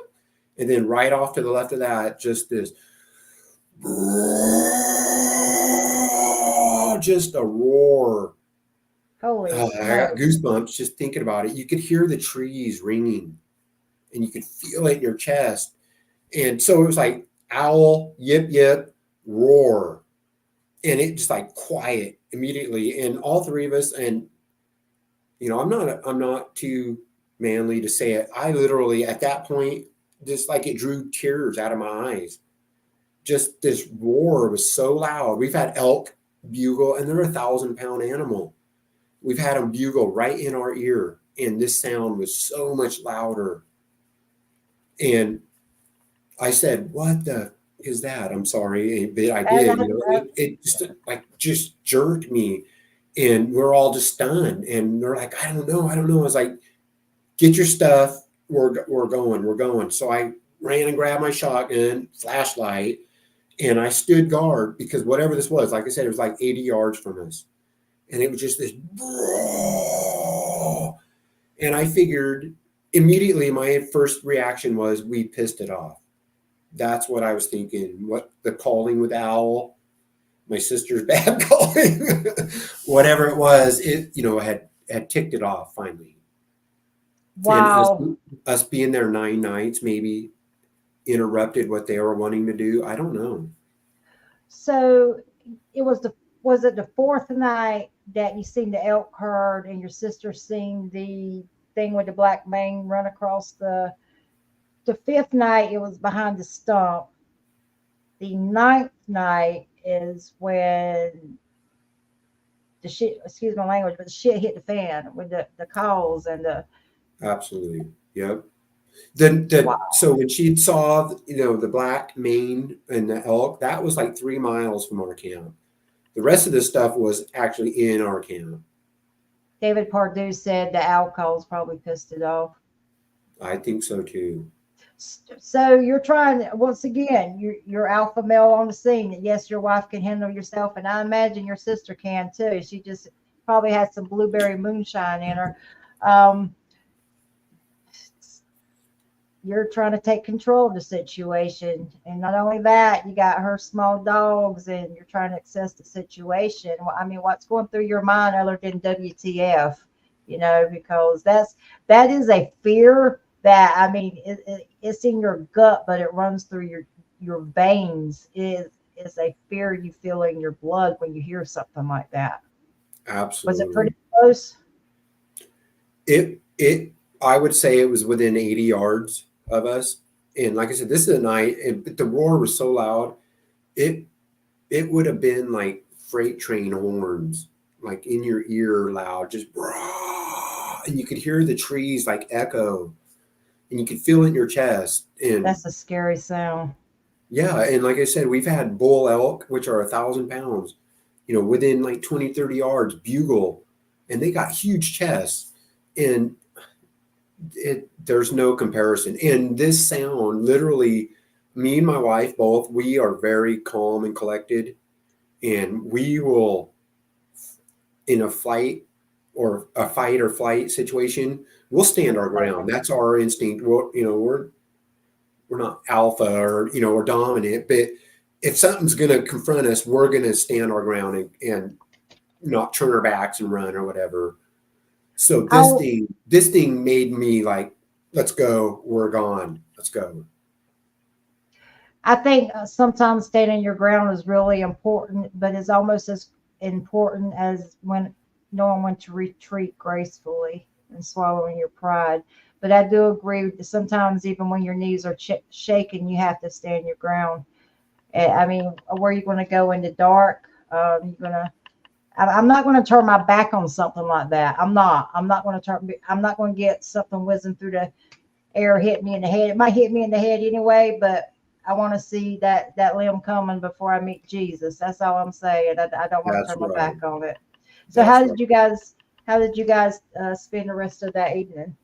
And then right off to the left of that, just this, just a roar. Holy I got smoke. goosebumps just thinking about it. You could hear the trees ringing and you could feel it in your chest. And so it was like owl, yip, yip, roar. And it just like quiet immediately. And all three of us, and I'm not too manly to say it. I literally at that point, just like it drew tears out of my eyes. Just this roar was so loud. We've had elk bugle, and they're 1,000-pound animal. We've had them bugle right in our ear, and this sound was so much louder. And I said, "What the is that?" I'm sorry, but I And did. It just jerked me, and we're all just stunned. And they're like, "I don't know, I don't know." I was like, "Get your stuff. We're going." So I ran and grabbed my shotgun, flashlight, and I stood guard because whatever this was, like I said, it was like 80 yards from us, and it was just this. And I figured immediately my first reaction was we pissed it off. That's what I was thinking. What the calling with owl, my sister's bad calling, whatever it was, it had ticked it off finally. And wow. us being there 9 nights maybe interrupted what they were wanting to do. I don't know. So it was it the fourth night that you seen the elk herd and your sister seen the thing with the black mane run across the fifth night it was behind the stump. The ninth night is when the shit, excuse my language, but the shit hit the fan with the calls and the Absolutely. Yep. The wow. so when she saw the black mane and the elk, that was like 3 miles from our camp. The rest of this stuff was actually in our camp. David Pardue said the owl calls probably pissed it off. I think so too. So you're trying once again, you're alpha male on the scene. Yes, your wife can handle yourself, and I imagine your sister can too. She just probably has some blueberry moonshine in her. Um, you're trying to take control of the situation, and not only that, you got her small dogs, and you're trying to assess the situation. I mean, what's going through your mind other than WTF? Because that is a fear that I mean it's in your gut, but it runs through your veins. Is a fear you feel in your blood when you hear something like that. Was it Absolutely. pretty close? It I would say it was within 80 yards of us. And like I said, this is a night, and the roar was so loud, it it would have been like freight train horns, like in your ear loud, just brah, and you could hear the trees like echo, and you could feel it in your chest. And That's a scary sound. yeah, and like I said, we've had bull elk, which are 1,000 pounds, within like 20, 30 yards, bugle, and they got huge chests. And there's no comparison. And this sound, literally, me and my wife both, we are very calm and collected, and we will, in a fight or flight situation, we'll stand our ground. That's our instinct. We're not alpha or dominant, but if something's going to confront us, we're going to stand our ground and not turn our backs and run or whatever. So I this thing made me like, let's go. We're gone. Let's go. I think sometimes standing your ground is really important, but it's almost as important as when knowing when to retreat gracefully and swallowing your pride. But I do agree that sometimes even when your knees are shaking, you have to stand your ground. I mean, where you going to go in the dark? You're gonna. I'm not going to turn my back on something like that. I'm not. I'm not going to turn. I'm not going to get something whizzing through the air hit me in the head. It might hit me in the head anyway, but I want to see that limb coming before I meet Jesus. That's all I'm saying. I don't want to That's turn my right. back on it. So That's right. how did you guys spend the rest of that evening?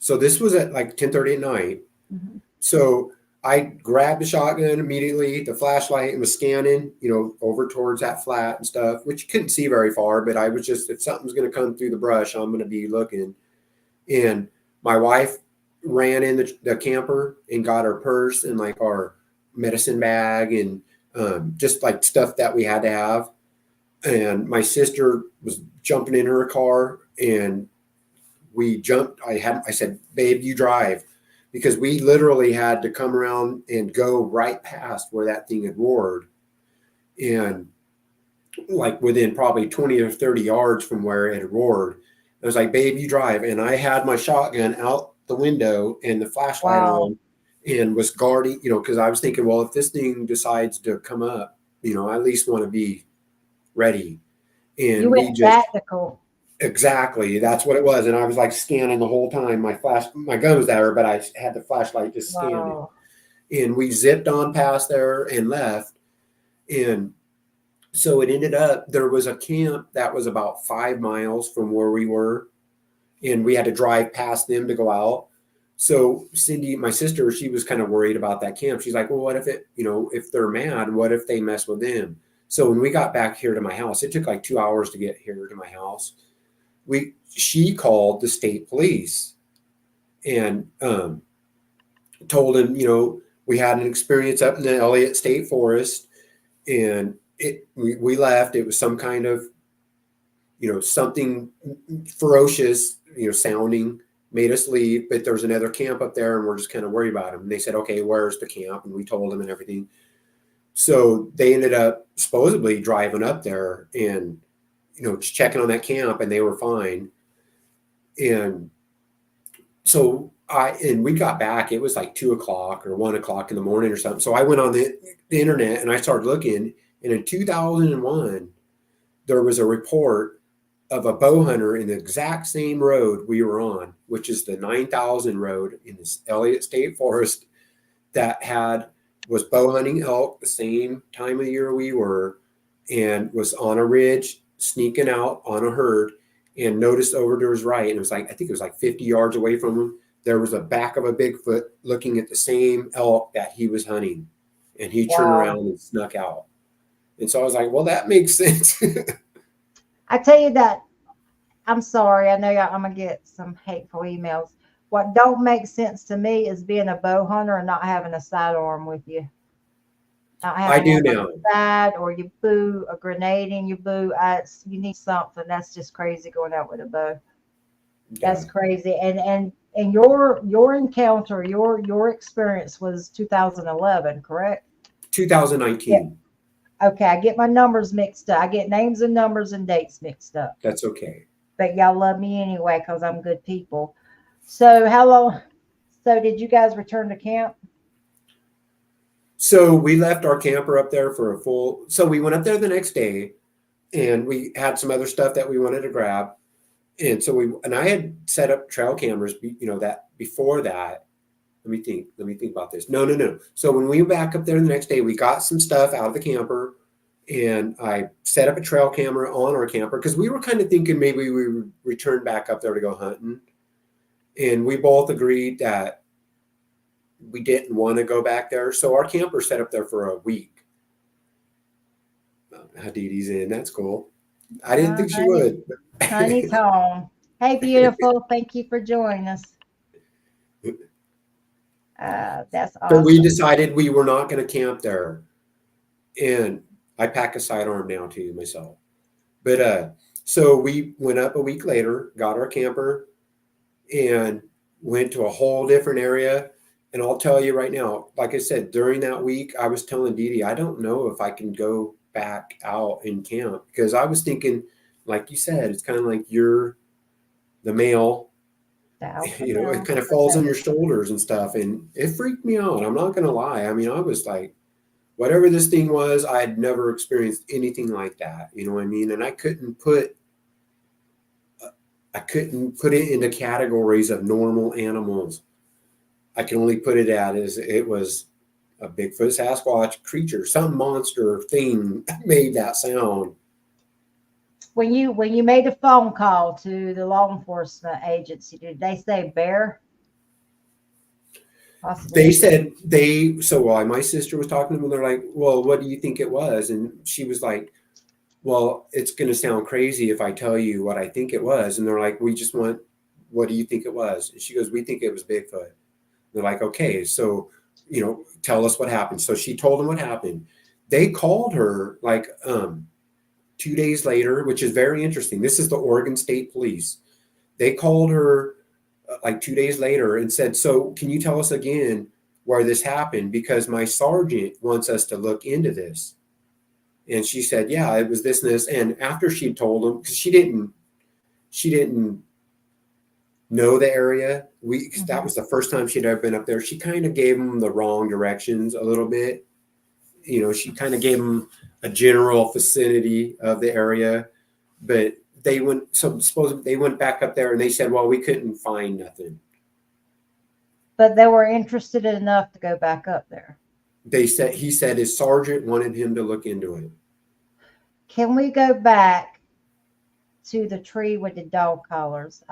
So this was at like 10:30 at night. Hmm. So I grabbed the shotgun immediately, the flashlight, and was scanning, over towards that flat and stuff, which you couldn't see very far, but I was just, if something's going to come through the brush, I'm going to be looking. And my wife ran in the camper and got her purse and like our medicine bag and just like stuff that we had to have. And my sister was jumping in her car and we jumped. I said, babe, you drive, because we literally had to come around and go right past where that thing had roared. And like within probably 20 or 30 yards from where it had roared, I was like, babe, you drive. And I had my shotgun out the window and the flashlight Wow. on and was guarding, because I was thinking, well, if this thing decides to come up, I at least want to be ready. You And we went just, tactical. exactly, that's what it was. And I was like scanning the whole time. My gun was there, but I had the flashlight just scanning. Wow. And we zipped on past there and left. And so it ended up, there was a camp that was about 5 miles from where we were, and we had to drive past them to go out. So Cindy, my sister, she was kind of worried about that camp. She's like, well, what if if they're mad, what if they mess with them? So when we got back here to my house, it took like 2 hours to get here to my house. She called the state police and told him, we had an experience up in the Elliott State Forest, and we left. It was some kind of, something ferocious, sounding, made us leave. But there's another camp up there, and we're just kind of worried about them. And they said, okay, where's the camp? And we told them and everything. So they ended up supposedly driving up there and, just checking on that camp, and they were fine. And so we got back, it was like 2 o'clock or 1 o'clock in the morning or something. So I went on the internet and I started looking. And in 2001, there was a report of a bow hunter in the exact same road we were on, which is the 9,000 road in this Elliott State Forest, that was bow hunting elk the same time of the year we were, and was on a ridge sneaking out on a herd, and noticed over to his right, and it was like, I think it was like 50 yards away from him, there was a back of a Bigfoot looking at the same elk that he was hunting, and he turned around Wow. and snuck out. And so I was like, well, that makes sense. I tell you that, I'm sorry. I know I'm going to get some hateful emails. What don't make sense to me is being a bow hunter and not having a sidearm with you. Not I having do one on now. the side, or you blew a grenade in your boot. You need something. That's just crazy going out with a bow. Yeah. That's crazy. And your encounter, your experience was 2011, correct? 2019. Okay, I get my numbers mixed up. I get names and numbers and dates mixed up. That's okay. But y'all love me anyway because I'm good people. So how long? So did you guys return to camp? So we left our camper up there so we went up there the next day, and we had some other stuff that we wanted to grab. And so I had set up trail cameras, that before that. Let me think about this. No. So when we went back up there the next day, we got some stuff out of the camper, and I set up a trail camera on our camper because we were kind of thinking maybe we would return back up there to go hunting. And we both agreed that we didn't want to go back there. So our camper set up there for a week. Haditi's in. That's cool. I didn't think she Honey, would. honey Tone. Hey, beautiful. Thank you for joining us. That's So we awesome. decided we were not going to camp there. And I pack a sidearm now too myself. But so we went up a week later, got our camper, and went to a whole different area. And I'll tell you right now, like I said, during that week, I was telling Dee Dee, I don't know if I can go back out and camp, because I was thinking, like you said, it's kind of like you're the male, The alpha it male. kind of falls on your shoulders and stuff. And it freaked me out. I'm not going to lie. I mean, I was like, whatever this thing was, I had never experienced anything like that. You know what I mean? And I couldn't put it into categories of normal animals. I can only put it as it was a Bigfoot, Sasquatch creature, some monster thing made that sound. When you made a phone call to the law enforcement agency, did they say bear? Possibly. They said so while my sister was talking to them, they're like, well, what do you think it was? And she was like, well, it's going to sound crazy if I tell you what I think it was. And they're like, what do you think it was? And she goes, we think it was Bigfoot. They're like, okay, so, tell us what happened. So she told them what happened. They called her like 2 days later, which is very interesting. This is the Oregon State Police. They called her like 2 days later and said, so can you tell us again where this happened? Because my sergeant wants us to look into this. And she said, yeah, it was this and this. And after she told them, because she didn't know the area, that was the first time she'd ever been up there. She kind of gave them the wrong directions a little bit. She kind of gave them a general vicinity of the area, but they went back up there and they said, well, we couldn't find nothing. But they were interested enough to go back up there. He said his sergeant wanted him to look into it. Can we go back to the tree with the dog collars?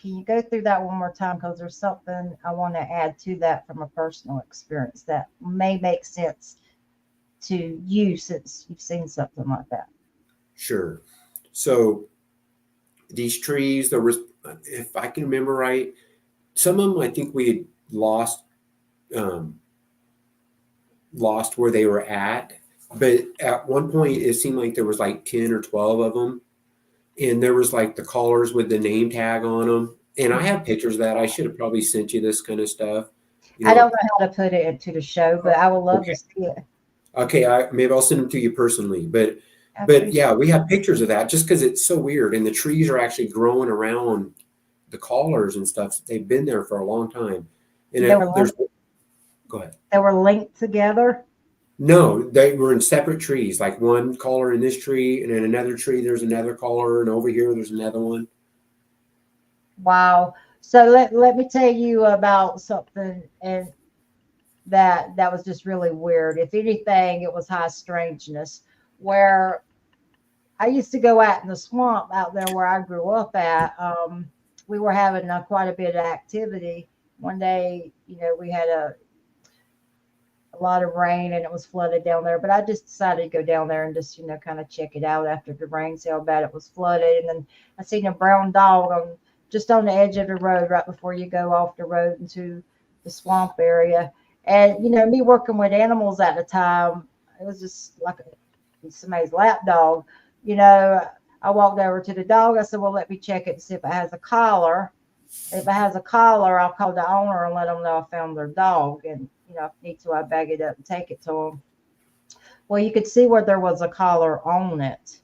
Can you go through that one more time? Because there's something I want to add to that from a personal experience that may make sense to you since you've seen something like that. Sure. So these trees, there was, if I can remember right, some of them I think we had lost where they were at. But at one point, it seemed like there was like 10 or 12 of them. And there was like the collars with the name tag on them. And I have pictures of that. I should have probably sent you this kind of stuff. I don't know how to put it into the show, but I would love to see it. Okay, maybe I'll send them to you personally. But yeah, we have pictures of that just because it's so weird. And the trees are actually growing around the collars and stuff. They've been there for a long time. And go ahead. They were linked together? No, they were in separate trees, like one collar in this tree, and in another tree there's another collar, and over here there's another one. Wow. So let me tell you about something and that was just really weird. If anything, it was high strangeness. Where I used to go out in the swamp out there where I grew up at, we were having quite a bit of activity. One day, we had a lot of rain and it was flooded down there, but I just decided to go down there and just, kind of check it out after the rain, see how bad it was flooded. And then I seen a brown dog just on the edge of the road right before you go off the road into the swamp area. And, me working with animals at the time, it was just like somebody's lap dog. I walked over to the dog. I said, well, let me check it and see if it has a collar. If it has a collar, I'll call the owner and let them know I found their dog. And, if I need to, I bag it up and take it to them. Well, you could see where there was a collar on it.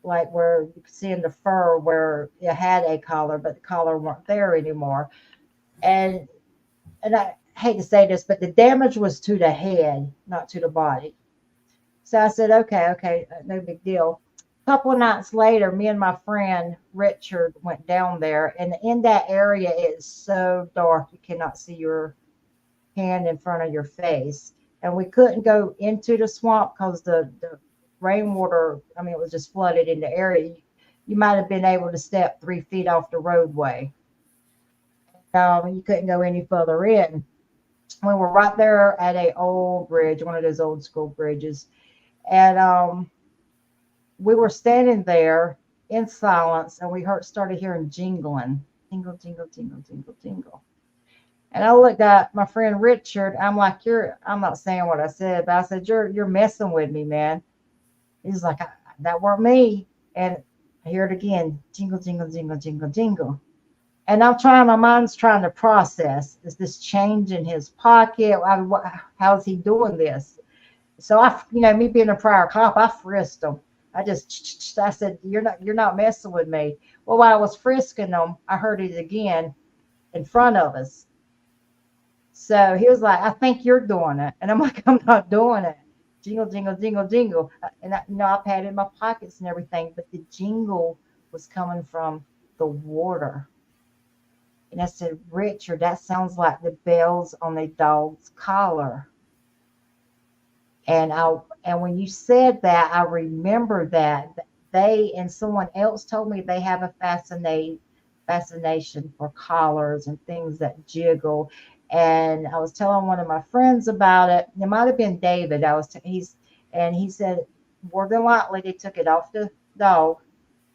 Like where you could see in the fur where it had a collar, but the collar weren't there anymore. And I hate to say this, but the damage was to the head, not to the body. So I said, okay, no big deal. A couple of nights later, me and my friend Richard went down there, and in that area, it's so dark you cannot see your hand in front of your face. And we couldn't go into the swamp because the rainwater, it was just flooded in the area. You might have been able to step 3 feet off the roadway. You couldn't go any further in. We were right there at an old bridge, one of those old school bridges. And we were standing there in silence, and we started hearing jingling. Jingle, jingle, jingle, jingle, jingle. And I looked at my friend Richard. I'm like, I'm not saying what I said, but I said, you're messing with me, man. He's like, that weren't me. And I hear it again. Jingle, jingle, jingle, jingle, jingle. And my mind's trying to process, is this change in his pocket? How's he doing this? So me being a prior cop, I frisked him. I said, you're not messing with me. Well, while I was frisking him, I heard it again in front of us. So he was like, I think you're doing it. And I'm like, I'm not doing it. Jingle, jingle, jingle, jingle. And I patted my pockets and everything, but the jingle was coming from the water. And I said, Richard, that sounds like the bells on a dog's collar. And when you said that, I remember that they and someone else told me they have a fascination for collars and things that jiggle. And I was telling one of my friends about it. It might have been David. He said more than likely they took it off the dog.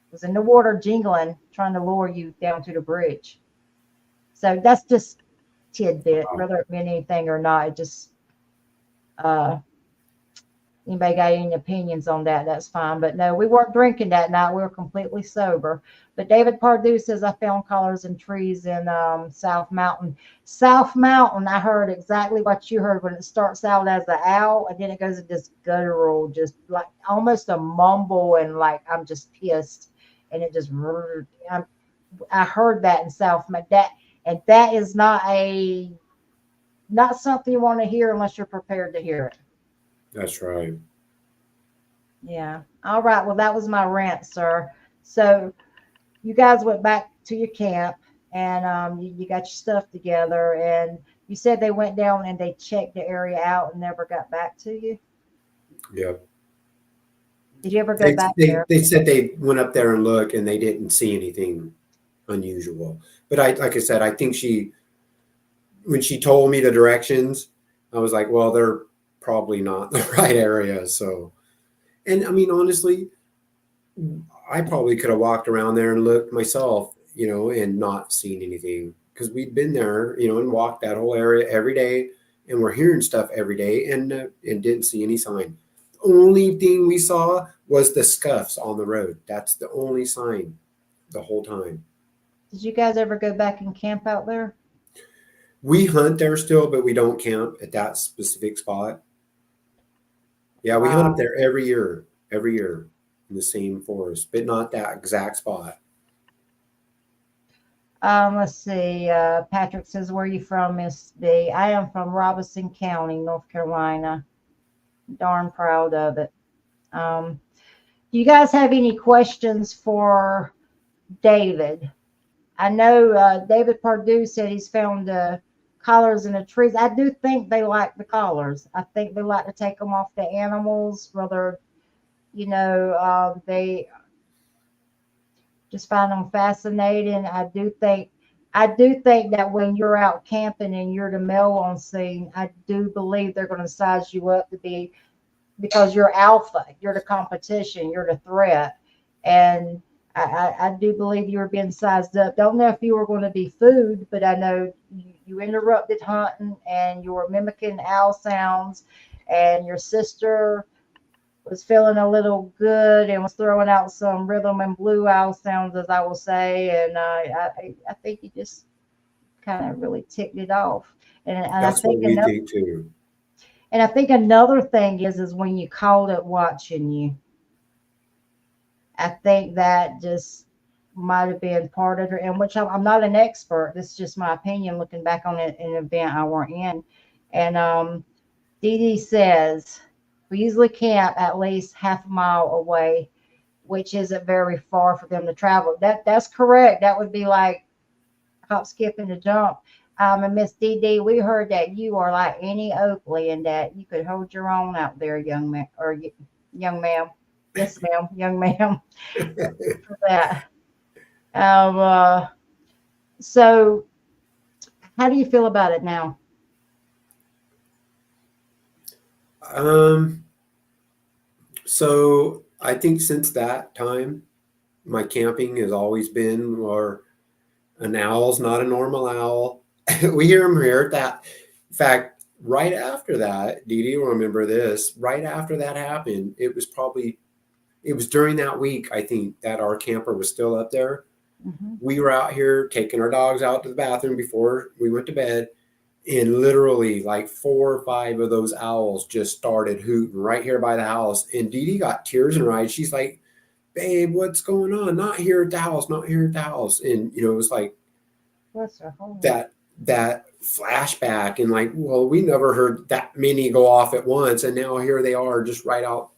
It was in the water jingling, trying to lure you down to the bridge. So that's just tidbit, Wow. whether it meant anything or not. It just uh anybody got any opinions on that, that's fine. But no, we weren't drinking that night. We were completely sober. But David Pardue says I found colors in trees in South Mountain. South Mountain, I heard exactly what you heard when it starts out as an owl and then it goes into this guttural, just like almost a mumble and like I'm just pissed. And it just, I heard that in South Mountain. That is not something you want to hear unless you're prepared to hear it. That's right. Yeah. All right. Well, that was my rant, sir. So you guys went back to your camp and you got your stuff together and you said they went down and they checked the area out and never got back to you. Yep. Did you ever go They, back they, there? they said they went up there and looked and they didn't see anything unusual. But like I said, I think when she told me the directions, I was like, well, they're probably not the right area. So, and I mean, honestly, I probably could have walked around there and looked myself, and not seen anything because we'd been there, and walked that whole area every day, and we're hearing stuff every day, and didn't see any sign. The only thing we saw was the scuffs on the road. That's the only sign the whole time. Did you guys ever go back and camp out there? We hunt there still, but we don't camp at that specific spot. Yeah, we hunt up Wow. there every year in the same forest, but not that exact spot. Let's see. Patrick says, "Where are you from, Miss B?" I am from Robeson County, North Carolina. Darn proud of it. Um, do you guys have any questions for David? I know David Pardue said he's found collars in the trees. I do think they like the collars. I think they like to take them off the animals, whether they just find them fascinating. I do think that when you're out camping and you're the male on scene, I do believe they're going to size you up to be because you're alpha, you're the competition, you're the threat, and I do believe you were being sized up. Don't know if you were going to be food, but I know you interrupted hunting and you were mimicking owl sounds, and your sister was feeling a little good and was throwing out some rhythm and blue owl sounds, as I will say, and I think you just kind of really ticked it off, and I That's what think we another think too. and I think another thing is when you called it watching you. I think that just might have been part of it, and which I'm not an expert. This is just my opinion looking back on it in an event I weren't in. And Dee Dee says we usually camp at least half a mile away, which isn't very far for them to travel. That's correct. That would be like hop, skip, and a jump. And Miss Dee Dee, we heard that you are like Annie Oakley and that you could hold your own out there, young man or young ma'am. Yes, ma'am, young ma'am. For that. Um, uh, so, how do you feel about it now? Um, so I think since that time, my camping has always been, or an owl's not a normal owl. We hear them here at that. In fact, right after that, Dee Dee will remember this. Right after that happened, it was during that week, I think, that our camper was still up there. Hmm. We were out here taking our dogs out to the bathroom before we went to bed, and literally like 4 or 5 of those owls just started hooting right here by the house. And Dee Dee got tears in her eyes. She's like, "Babe, what's going on? Not here at the house, not here at the house." And it was like Bless her heart. that flashback, and like, well, we never heard that many go off at once, and now here they are, just right out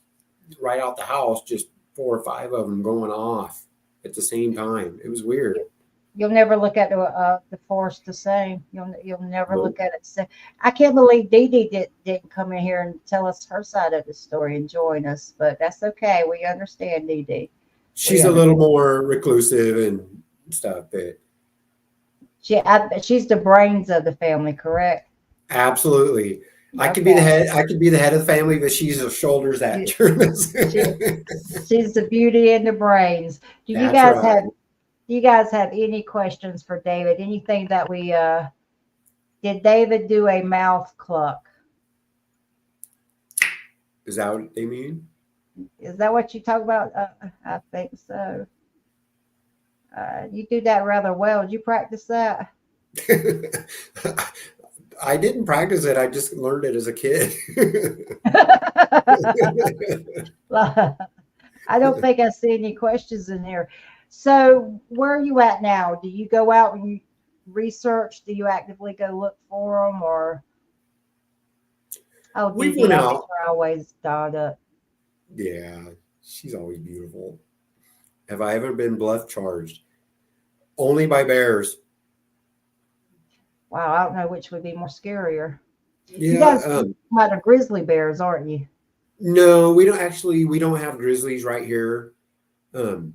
the house, just 4 or 5 of them going off at the same time. It was weird. You'll never look at the forest the same. You'll never look Nope. at it the same. I can't believe Dee Dee didn't come in here and tell us her side of the story and join us, but that's okay. We understand, Dee Dee. We She's a understand. little more reclusive and stuff, but She's the brains of the family, correct? Absolutely. I could be the Okay. head. I could be the head of the family, but she's the shoulders that She, turn us. she, she's the beauty and the brains. Do you That's guys have right. do you guys have any questions for David? Anything that we did David do a mouth cluck? Is that what they mean? Is that what you talk about? I think so. You do that rather well. Did you practice that? I didn't practice it. I just learned it as a kid. I don't think I see any questions in here. So, where are you at now? Do you go out and you research? Do you actively go look for them, or oh, We Dee went Dee, I think out. you're always dolled up. Yeah, she's always beautiful. Have I ever been bluff charged? Only by bears. Wow, I don't know which would be more scarier. You Yeah. guys about the grizzly bears, aren't you? No, we don't actually. We don't have grizzlies right here. Um,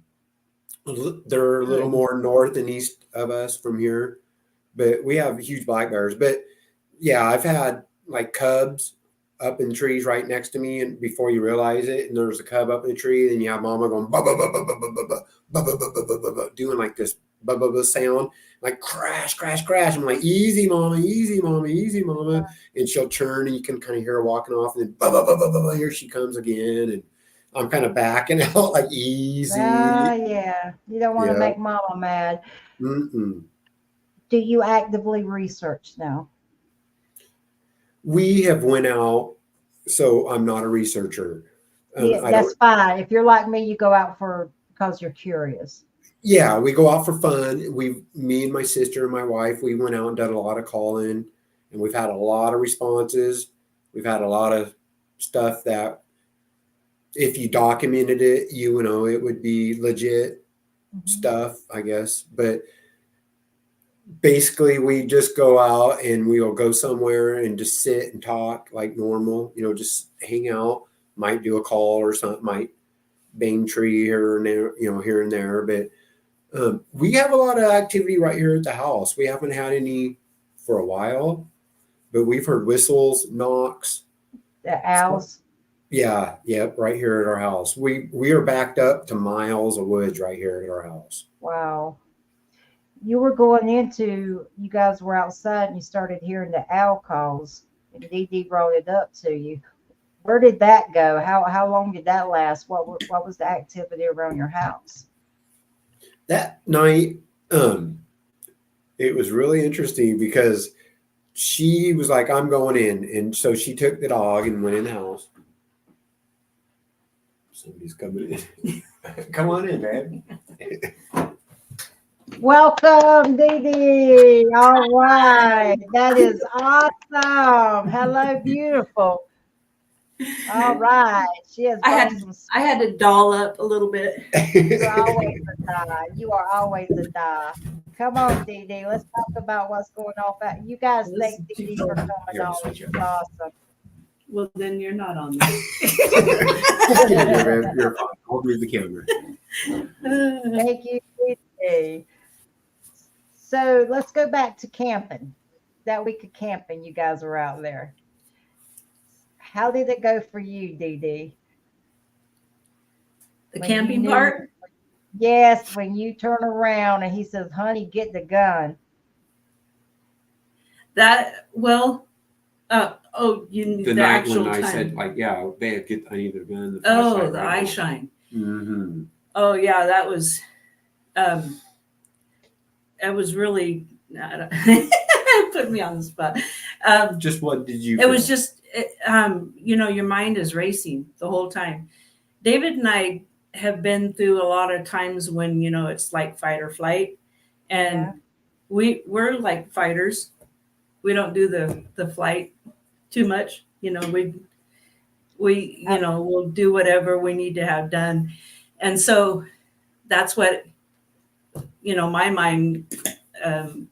they're a little Good. more north and east of us from here, but we have huge black bears. But yeah, I've had like cubs up in trees right next to me, and before you realize it, and there's a cub up in the tree, then you have mama going ba ba ba ba ba ba ba ba ba ba ba ba ba, doing like this ba ba ba sound, like crash, crash, crash. I'm like, easy, mama, easy, mama, easy, mama, and she'll turn, and you can kind of hear her walking off, and then ba ba ba ba ba ba, here she comes again, and I'm kind of backing out like Ah, easy. yeah. You don't want to Yeah. make mama mad. Mm-mm. Do you actively research now? We have went out, so I'm not a researcher. Yeah, I that's don't. fine. If you're like me, you go out for because you're curious. Yeah, we go out for fun. Me and my sister and my wife, we went out and done a lot of calling, and we've had a lot of responses. We've had a lot of stuff that if you documented it, you know, it would be legit Mhm. stuff, I guess. But basically, we just go out and we'll go somewhere and just sit and talk like normal, you know, just hang out. Might do a call or something, might bang tree here and there, you know, here and there. But we have a lot of activity right here at the house. We haven't had any for a while, but we've heard whistles, knocks. The So, owls. yeah, yep, right here at our house. We are backed up to miles of woods right here at our house. Wow. You were going into, you guys were outside and you started hearing the owl calls, and Dee Dee brought it up to you. Where did that go? How long did that last? What was the activity around your house? That night, it was really interesting because she was like, "I'm going in," and so she took the dog and went in the house. Somebody's coming in. Come on in, man. Welcome, Dee Dee. All right. That is awesome. Hello, beautiful. All right. She has I brought had some. I had to doll up a little bit. You're always a die. You are always a die. Come on, Dee Dee. Let's talk about what's going on. You guys thank Dee Dee for coming Here, on. switch She's it. awesome. Well, then you're not on there. You're fine. I'll move the camera. Thank you, Dee Dee. So let's go back to camping. That week of camping, you guys were out there. How did it go for you, Dee Dee? The When you camping knew, part? yes, when you turn around and he says, "Honey, get the gun." That well, you need The the night actual when I time. said, like, yeah, babe, I need the gun. Oh, the eye shine. Mm-hmm. Oh yeah, that was it was really put me on the spot. Just what did you It feel? was just your mind is racing the whole time. David and I have been through a lot of times when it's like fight or flight, and Yeah. we're like fighters. We don't do the flight too much. We'll do whatever we need to have done, and so that's what my mind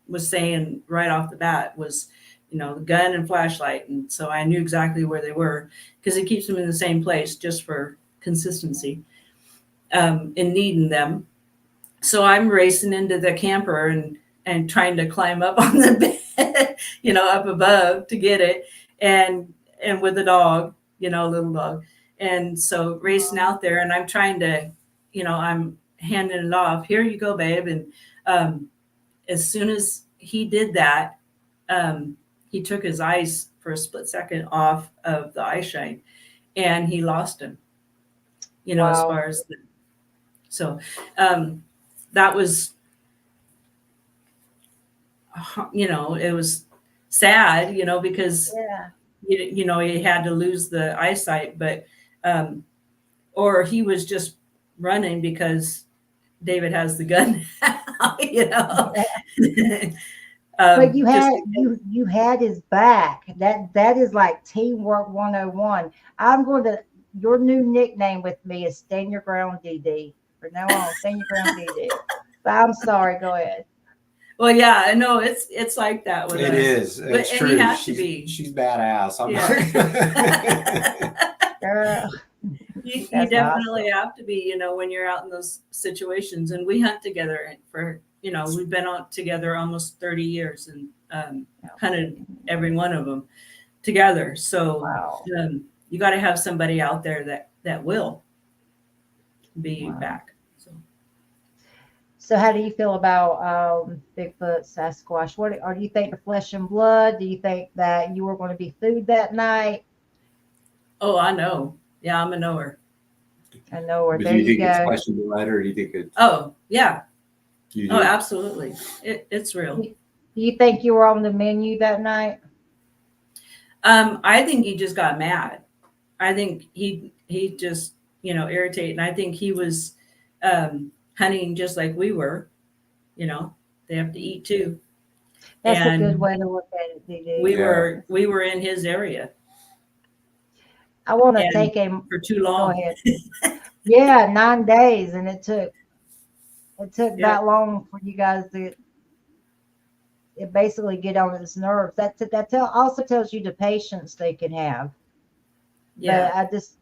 was saying right off the bat was the gun and flashlight, and so I knew exactly where they were because it keeps them in the same place just for consistency in needing them. So I'm racing into the camper, and and trying to climb up on the bed, up above to get it, and with a dog, a little dog. And so racing out there, and I'm trying to, I'm handing it off. Here you go, babe. And as soon as he did that, he took his eyes for a split second off of the eye shine, and he lost him, as far as that was, it was sad, because, he had to lose the eyesight, but, or he was just running because David has the gun now, But you had you had his back. That is like teamwork 101. Your new nickname with me is Stand Your Ground DD. From now on, Stand Your Ground DD. But I'm sorry, go ahead. Well, yeah, I know it's like that with us. It is. It's and true. He has to be. She's badass. Girl. You definitely have to be, when you're out in those situations. And we hunt together for, we've been out together almost 30 years and hunted every one of them together. So you got to have somebody out there that will be back. So how do you feel about Bigfoot, Sasquatch? Or do you think the flesh and blood? Do you think that you were going to be food that night? Oh, I know. Yeah, I'm a knower. I know her. But There do you think you it's go. flesh and blood, or do you think it's? Oh, yeah. You do? Oh, absolutely. It's real. Do you think you were on the menu that night? I think he just got mad. I think he just, irritated. And I think he was hunting just like we were. They have to eat too. That's a good way to look at it, DD. We were in his area. I want to take him for too long. Go ahead. Yeah, 9 days, and it took that long for you guys to basically get on his nerves. That also tells you the patience they can have. Yeah, but I just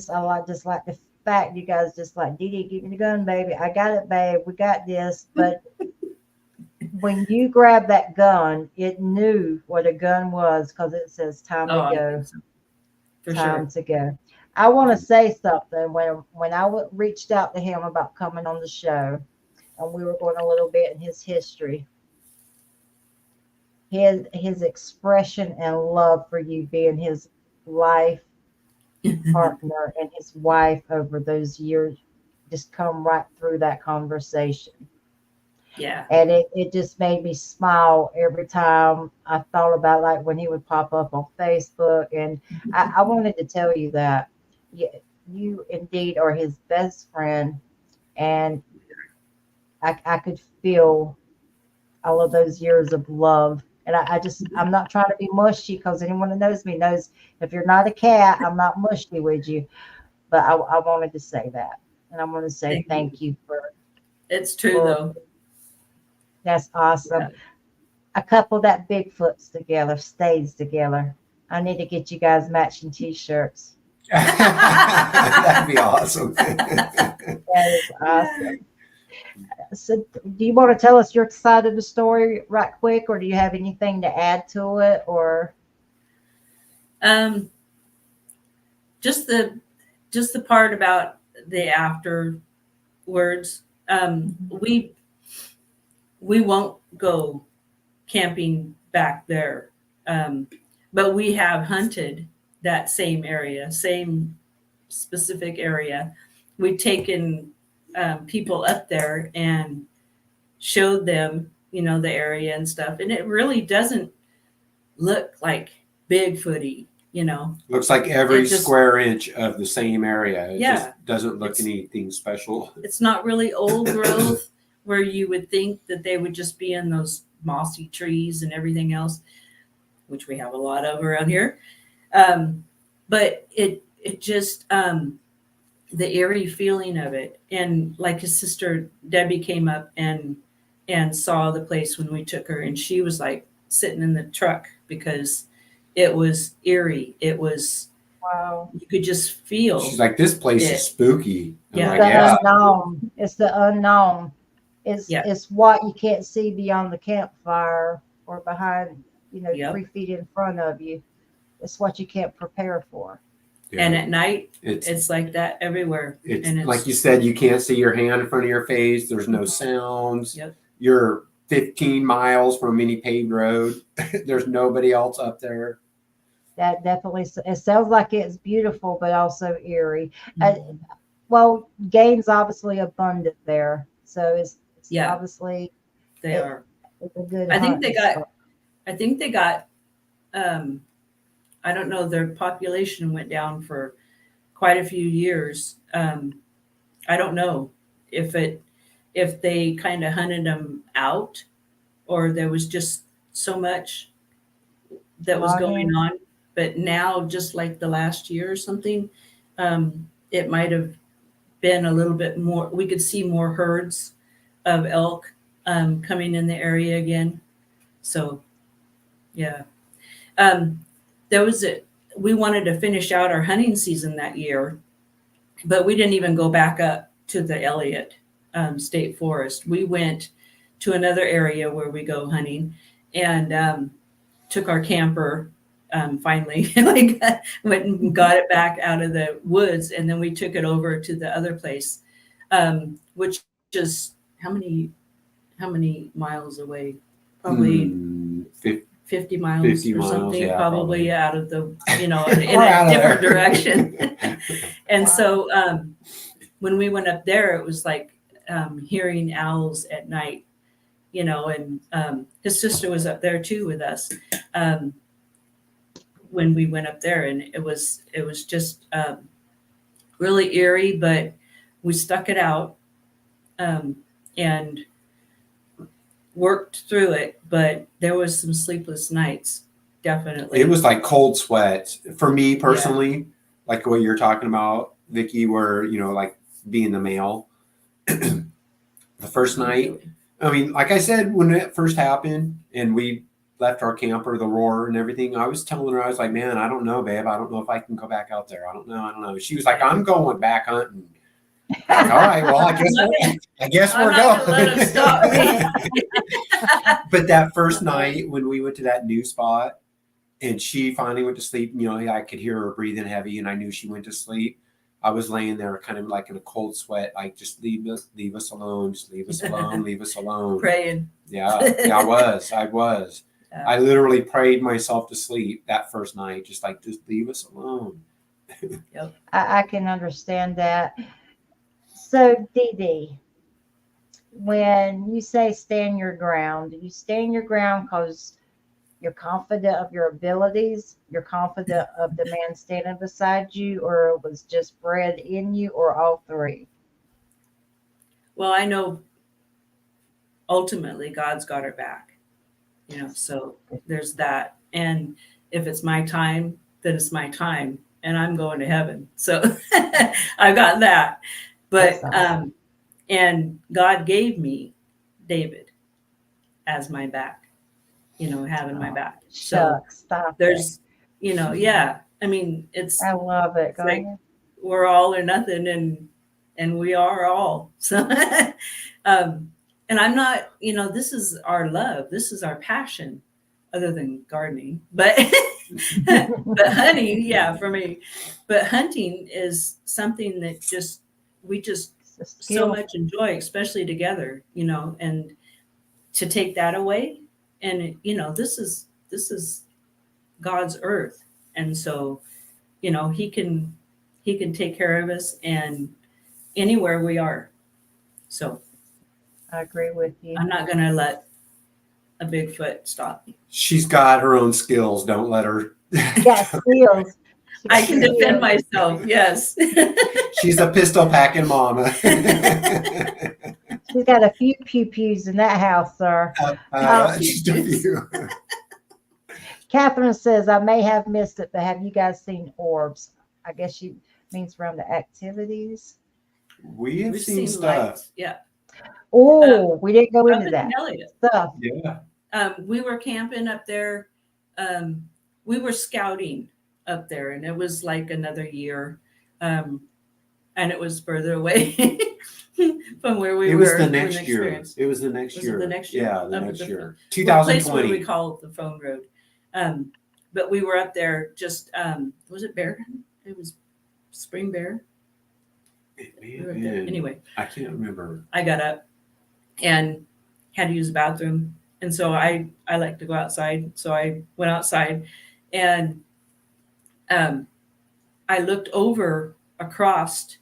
like the fact you guys just like, Dee Dee, give me the gun, baby. I got it, babe. We got this. But when you grabbed that gun, it knew what a gun was because it says time to go. For time sure. to go. I want to say something. When I reached out to him about coming on the show, and we were going a little bit in his history, his expression and love for you being his life partner and his wife over those years just come right through that conversation. Yeah. And it just made me smile every time I thought about, like, when he would pop up on Facebook. And I wanted to tell you that you indeed are his best friend. And I could feel all of those years of love. And I'm not trying to be mushy, because anyone that knows me knows if you're not a cat, I'm not mushy with you. But I wanted to say that. And I want to say thank you for. It's true, though. That's awesome. Yeah. A couple that Bigfoots together stays together. I need to get you guys matching T-shirts. That'd be awesome. That is awesome. So, do you want to tell us your side of the story right quick, or do you have anything to add to it, or? Just the part about the afterwards. We won't go camping back there, but we have hunted that same area, same specific area. We've taken people up there and showed them, the area and stuff, and it really doesn't look like Bigfooty, Looks like every square inch of the same area. It just doesn't look anything special. It's not really old growth where you would think that they would just be in those mossy trees and everything else, which we have a lot of around here. But it just, the eerie feeling of it. And like his sister Debbie came up and saw the place when we took her, and she was like sitting in the truck because it was eerie. It was, wow. You could just feel. She's like, this place is spooky. Unknown. It's the unknown. Yeah. It's what you can't see beyond the campfire or behind, Yep. 3 feet in front of you. It's what you can't prepare for. And at night, it's it's like that everywhere. it's And it's like you said, you can't see your hand in front of your face. There's no sounds. Yep. You're 15 miles from any paved road. There's nobody else up there. That definitely, it sounds like it's beautiful, but also eerie. Mhm. Well, game's obviously abundant there, so it's Yeah. obviously They are. it's a good. I think they hunting got. spot. I think they got. I don't know. Their population went down for quite a few years. I don't know if they kind of hunted them out, or there was just so much that was going Logging. on. But now, just like the last year or something, it might have been a little bit more. We could see more herds of elk coming in the area again. So, yeah. There was we wanted to finish out our hunting season that year, but we didn't even go back up to the Elliott State Forest. We went to another area where we go hunting and took our camper. Finally, like went and got it back out of the woods, and then we took it over to the other place, which is how many miles away? Probably 50 miles 50 or miles, something, yeah, probably out of the, in We're out a of different there. direction. And Wow. so when we went up there, it was like hearing owls at night, and his sister was up there too with us when we went up there, and it was just really eerie, but we stuck it out and worked through it, but there was some sleepless nights, definitely. It was like cold sweat for me personally, like what you're talking about, Vicky, where, like being the male. The first night, I mean, like I said, when it first happened and we left our camper, the roar and everything, I was telling her, I was like, man, I don't know, babe. I don't know if I can go back out there. I don't know. She was like, I'm going back hunting. Like, all right, well, I guess I'm we're not going. gonna let him stop me. But that first night when we went to that new spot and she finally went to sleep, I could hear her breathing heavy and I knew she went to sleep. I was laying there kind of like in a cold sweat, like just leave us alone, just leave us alone, leave us alone. Praying. Yeah, I was. Yeah. I literally prayed myself to sleep that first night, just leave us alone. Yep. I can understand that. So, Dee Dee, when you say stand your ground, do you stand your ground because you're confident of your abilities, you're confident of the man standing beside you, or it was just bred in you, or all three? Well, I know ultimately God's got her back, so there's that. And if it's my time, then it's my time and I'm going to heaven. So I got that. But, That's awesome. And God gave me David as my back, having my back. So Shucks, stop there's, yeah, I mean, it. I love it. it's Go like ahead. we're all or nothing, and we are all. So, and I'm not, this is our love. This is our passion, other than gardening, but but hunting, yeah, for me. But hunting is something that we just It's a so skill. much enjoy, especially together, and to take that away, and this is God's earth, and so he can take care of us and anywhere we are. So I agree with you. I'm not gonna let a Bigfoot stop me. She's got her own skills. Don't let her. Got skills. She I got can defend skills. myself. Yes. She's a pistol packing mama. She's got a few pew-pews in that house, sir. Just a few. Catherine says, I may have missed it, but have you guys seen orbs? I guess she means around the activities. We have We've seen stuff. lights. Yeah. Oh, we didn't go Up into in that Elliott. stuff. Yeah. We were camping up there. We were scouting up there, and it was like another year. and it was further away from where we It were. was the when next year. experience. It was the next Was it year. the next year? Yeah, the Okay, next year. Well, the place where 2020. we call the phone road. But we were up there just, was it Bear? It was Spring Bear. It may We have were up there. been. Anyway, I can't remember. I got up and had to use the bathroom. And so I like to go outside. So I went outside and I looked over across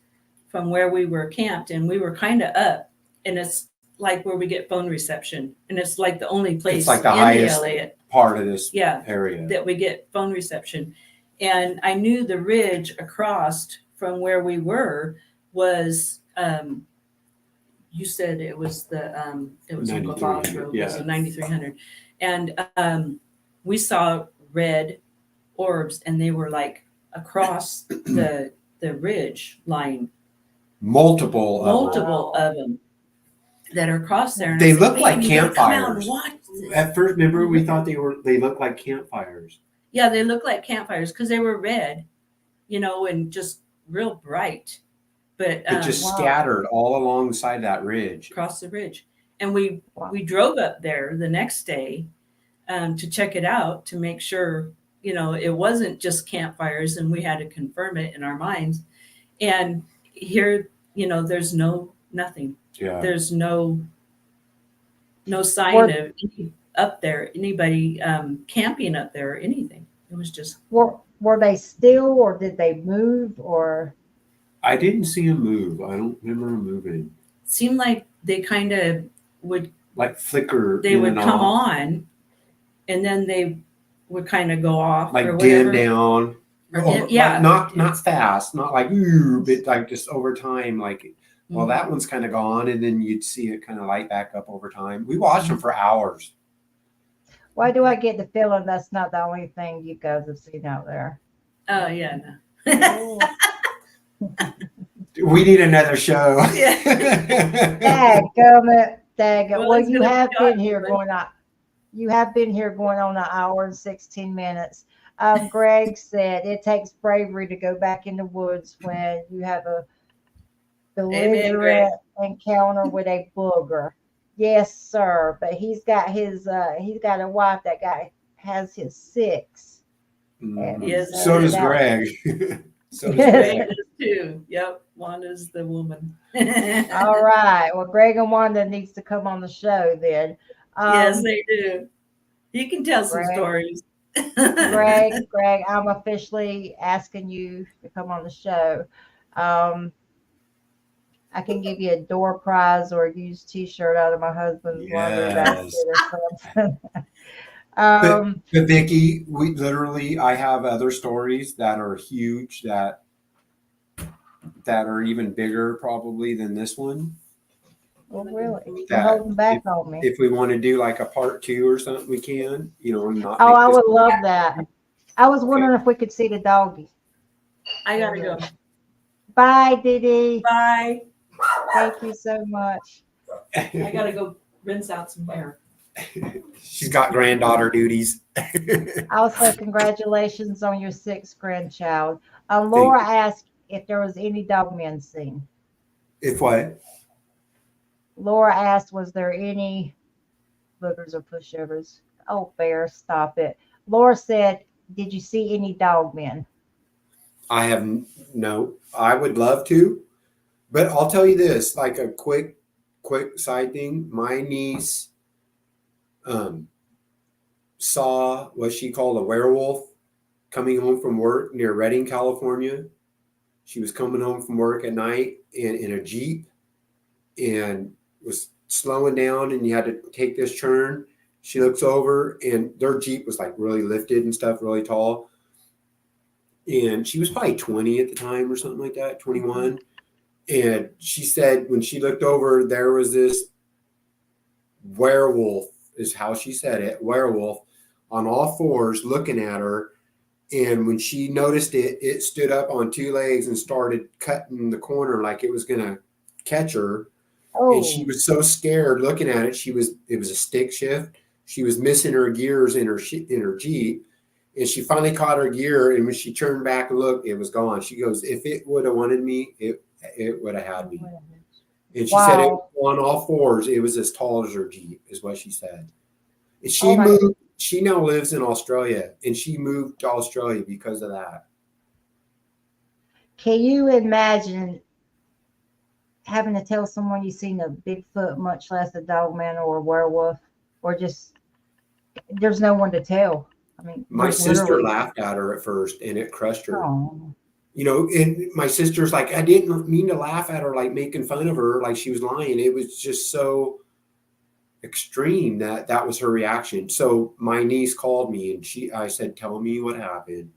from where we were camped, and we were kind of up, and it's like where we get phone reception. And it's like the only place It's like the in highest the LA part of this yeah, area. that we get phone reception. And I knew the ridge across from where we were was, you said it was it was Uncle Bob's 9300, Road, yeah. was a 9300. And we saw red orbs, and they were like across the ridge line, Multiple of them that are across there. And They I said, look "Man, like you gotta come out and campfires. watch this." At first, remember, we thought they looked like campfires. Yeah, they look like campfires because they were red, and just real bright. But It just Wow. scattered all alongside that ridge. across the ridge. And we Wow. drove up there the next day to check it out, to make sure, it wasn't just campfires, and we had to confirm it in our minds. And here, there's nothing. Yeah. There's no sign Were- of up there, anybody camping up there or anything. It was just, Were they still, or did they move, or? I didn't see him move. I don't remember him moving. seemed like they kind of would, Like flicker. they in would and come off. on, and then they would kind of go off or Like whatever. dim down. Or Over- dim- yeah. Like not fast, not like ooh, but like just over time. Like, well, Mhm. that one's kind of gone, and then you'd see it kind of light back up over time. We watched them for hours. Why do I get the feeling that's not the only thing you guys have seen out there? Oh yeah, no. Oh. We need another show. Dadgummit. Well, Well, it's you gonna have be been on, here but- going on. You have been here going on an hour and 16 minutes. Greg said it takes bravery to go back in the woods when you have a Amen, Greg. belligerent encounter with a booger. Yes, sir. But he's got a wife that has his 6. Mhm. Yes. So does that- Greg. So does Yes. Greg. Greg is too. Yep, Wanda's the woman. All right. Well, Greg and Wanda needs to come on the show then. Yes, they do. You can tell some Greg. stories. Greg, I'm officially asking you to come on the show. I can give you a door prize or a used T-shirt out of my husband's laundry basket Yes. or something. But Vicky, I have other stories that are huge that are even bigger probably than this one. Well, really, you're That holding back on me. If we want to do like a part 2 or something, we can. Not. Oh, make I this- would love that. I was wondering if we could see the doggy. I gotta go. Bye, Didi. Bye. Thank you so much. I gotta go rinse out some hair. She's got granddaughter duties. Also, congratulations on your 6th grandchild. Laura asked if there was any dogmen seen. If what? Laura asked, was there any boogers or pushovers? Oh, Bear, stop it. Laura said, did you see any dogmen? I have no. I would love to, but I'll tell you this, like a quick side thing. My niece saw what she called a werewolf coming home from work near Redding, California. She was coming home from work at night in a Jeep and was slowing down, and you had to take this turn. She looks over, and their Jeep was like really lifted and stuff, really tall. And she was probably 20 at the time or something like that, 21. And she said when she looked over, there was this werewolf, is how she said it, werewolf, on all 4s looking at her. And when she noticed it, it stood up on 2 legs and started cutting the corner like it was going to catch her. Oh, And she was so scared looking at it. It was a stick shift. She was missing her gears in her Jeep. And she finally caught her gear. And when she turned back and looked, it was gone. She goes, if it would have wanted me, It would have had me. And she said it was on all fours. It was as tall as her Jeep, is what she said. And she moved. She now lives in Australia, and she moved to Australia because of that. Can you imagine having to tell someone you've seen a Bigfoot, much less a dogman or a werewolf, or just there's no one to tell? I mean, my sister laughed at her at first, and it crushed her. Oh. You know, and my sister's like, I didn't mean to laugh at her, like making fun of her, like she was lying. It was just so extreme that was her reaction. So my niece called me, and I said, tell me what happened.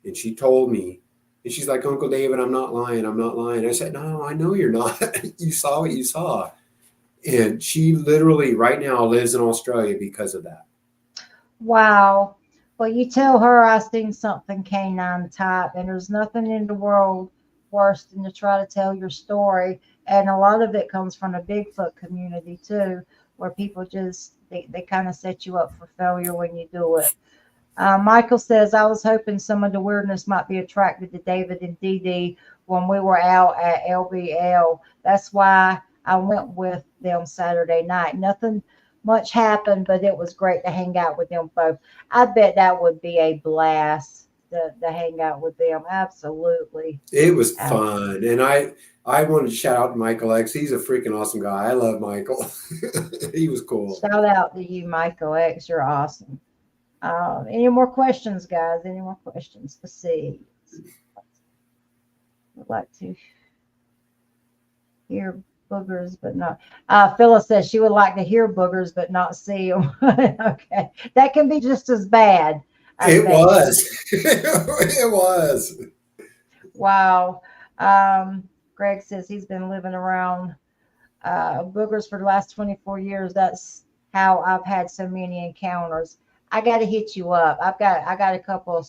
And she told me, and she's like, Uncle David, I'm not lying. I'm not lying. I said, no, I know you're not. You saw what you saw. And she literally right now lives in Australia because of that. Wow. Well, you tell her I seen something canine type, and there's nothing in the world worse than to try to tell your story. And a lot of it comes from the Bigfoot community too, where people just, they kind of set you up for failure when you do it. Michael says, I was hoping some of the weirdness might be attracted to David and Dee Dee when we were out at LBL. That's why I went with them Saturday night. Nothing much happened, but it was great to hang out with them both. I bet that would be a blast to hang out with them. Absolutely. It was fun. And I wanted to shout out to Michael X. He's a freaking awesome guy. I love Michael. He was cool. Shout out to you, Michael X. You're awesome. Any more questions, guys? Any more questions? Let's see. I'd like to hear boogers, but not. Phyllis says she would like to hear boogers, but not see them. Okay. That can be just as bad. It was. It was. Wow. Greg says he's been living around boogers for the last 24 years. That's how I've had so many encounters. I got to hit you up. I got a couple of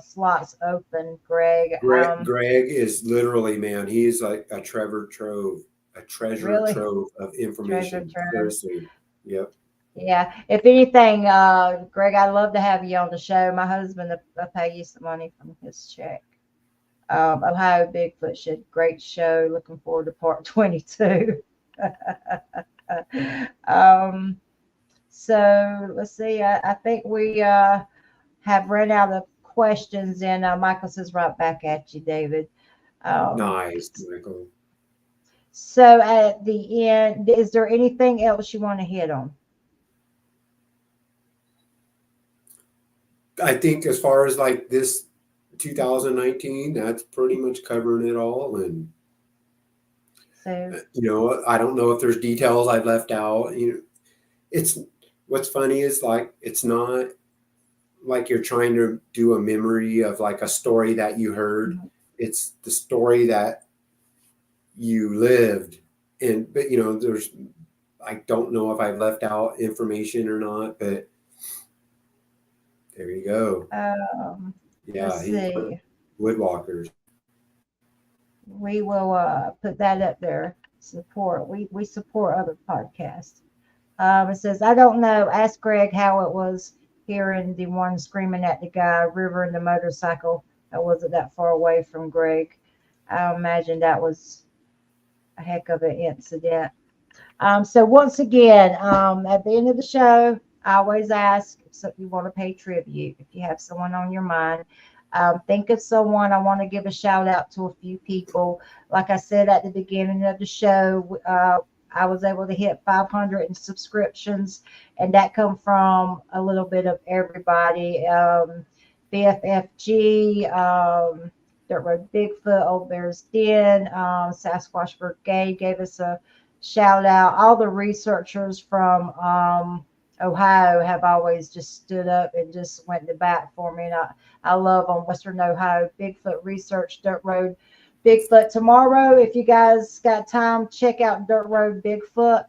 slots open, Greg. Greg is literally, man, he's like a treasure trove of information. Seriously. Yep. Yeah. If anything, Greg, I'd love to have you on the show. My husband will pay you some money from his check. Ohio Bigfoot Shed, great show. Looking forward to part 22. So let's see. I think we have run out of questions, and Michael says right back at you, David. Nice, Michael. So at the end, is there anything else you want to hit on? I think as far as like this 2019, that's pretty much covering it all. And so, you know, I don't know if there's details I've left out. You know, it's what's funny is like it's not like you're trying to do a memory of like a story that you heard. Mm-hmm. It's the story that you lived. And but you know, I don't know if I've left out information or not, but there you go. Yeah, Woodwalkers. We will put that up there. Support. We support other podcasts. It says, I don't know. Ask Greg how it was hearing the one screaming at the guy, River in the motorcycle. That wasn't that far away from Greg. I imagine that was a heck of an incident. So once again, at the end of the show, I always ask if you want to pay tribute. If you have someone on your mind, think of someone. I want to give a shout out to a few people. Like I said at the beginning of the show, I was able to hit 500 in subscriptions, and that come from a little bit of everybody. BFFG, Dirt Road Bigfoot, Old Bear's Den, Sasquatch Brigade gave us a shout out. All the researchers from Ohio have always just stood up and just went to bat for me. And I love on Western Ohio, Bigfoot Research, Dirt Road Bigfoot. Tomorrow, if you guys got time, check out Dirt Road Bigfoot.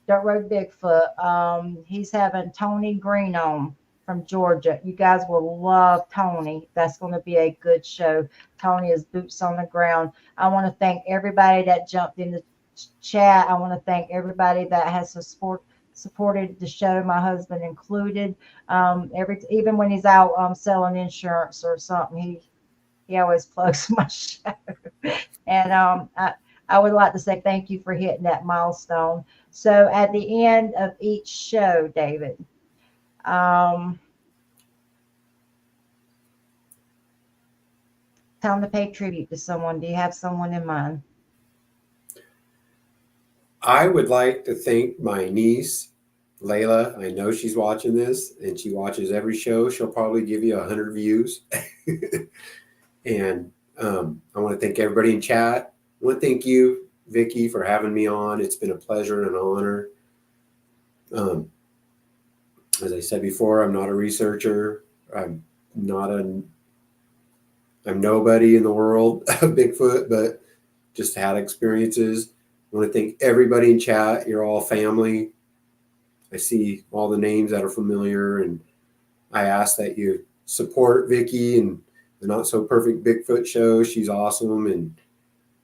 Dirt Road Bigfoot. He's having Tony Green on from Georgia. You guys will love Tony. That's going to be a good show. Tony is boots on the ground. I want to thank everybody that jumped in the chat. I want to thank everybody that has supported the show, my husband included. Even when he's out selling insurance or something, He always plugs my show. And I would like to say thank you for hitting that milestone. So at the end of each show, David, time to pay tribute to someone. Do you have someone in mind? I would like to thank my niece, Layla. I know she's watching this and she watches every show. She'll probably give you 100 views. And I want to thank everybody in chat. I want to thank you, Vicki, for having me on. It's been a pleasure and an honor. As I said before, I'm not a researcher. I'm nobody in the world of Bigfoot, but just had experiences. I want to thank everybody in chat. You're all family. I see all the names that are familiar, and I ask that you support Vicki and the Not So Perfect Bigfoot show. She's awesome, and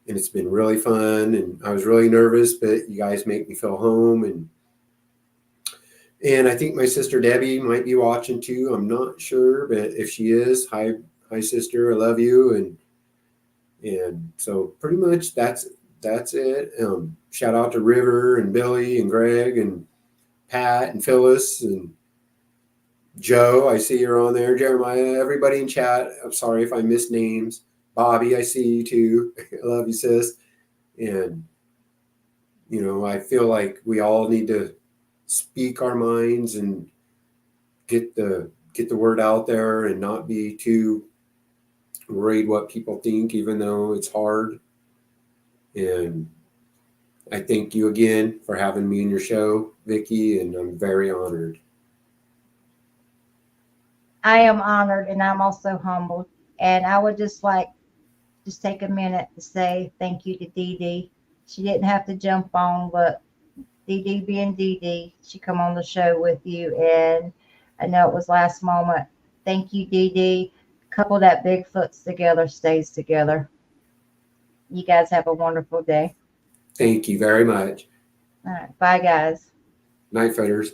it's been really fun. And I was really nervous, but you guys make me feel home. And I think my sister Debbie might be watching too. I'm not sure, but if she is, hi sister, I love you. And so pretty much that's it. Shout out to River and Billy and Greg and Pat and Phyllis and Joe. I see you're on there. Jeremiah, everybody in chat. I'm sorry if I missed names. Bobby, I see you too. I love you, sis. And I feel like we all need to speak our minds and get the word out there and not be too worried what people think, even though it's hard. And I thank you again for having me in your show, Vicki, and I'm very honored. I am honored and I'm also humbled. And I would just take a minute to say thank you to Dee Dee. She didn't have to jump on, but Dee Dee being Dee Dee, she come on the show with you. And I know it was last moment. Thank you, Dee Dee. Couple that Bigfoots together stays together. You guys have a wonderful day. Thank you very much. All right. Bye, guys. Night, fighters.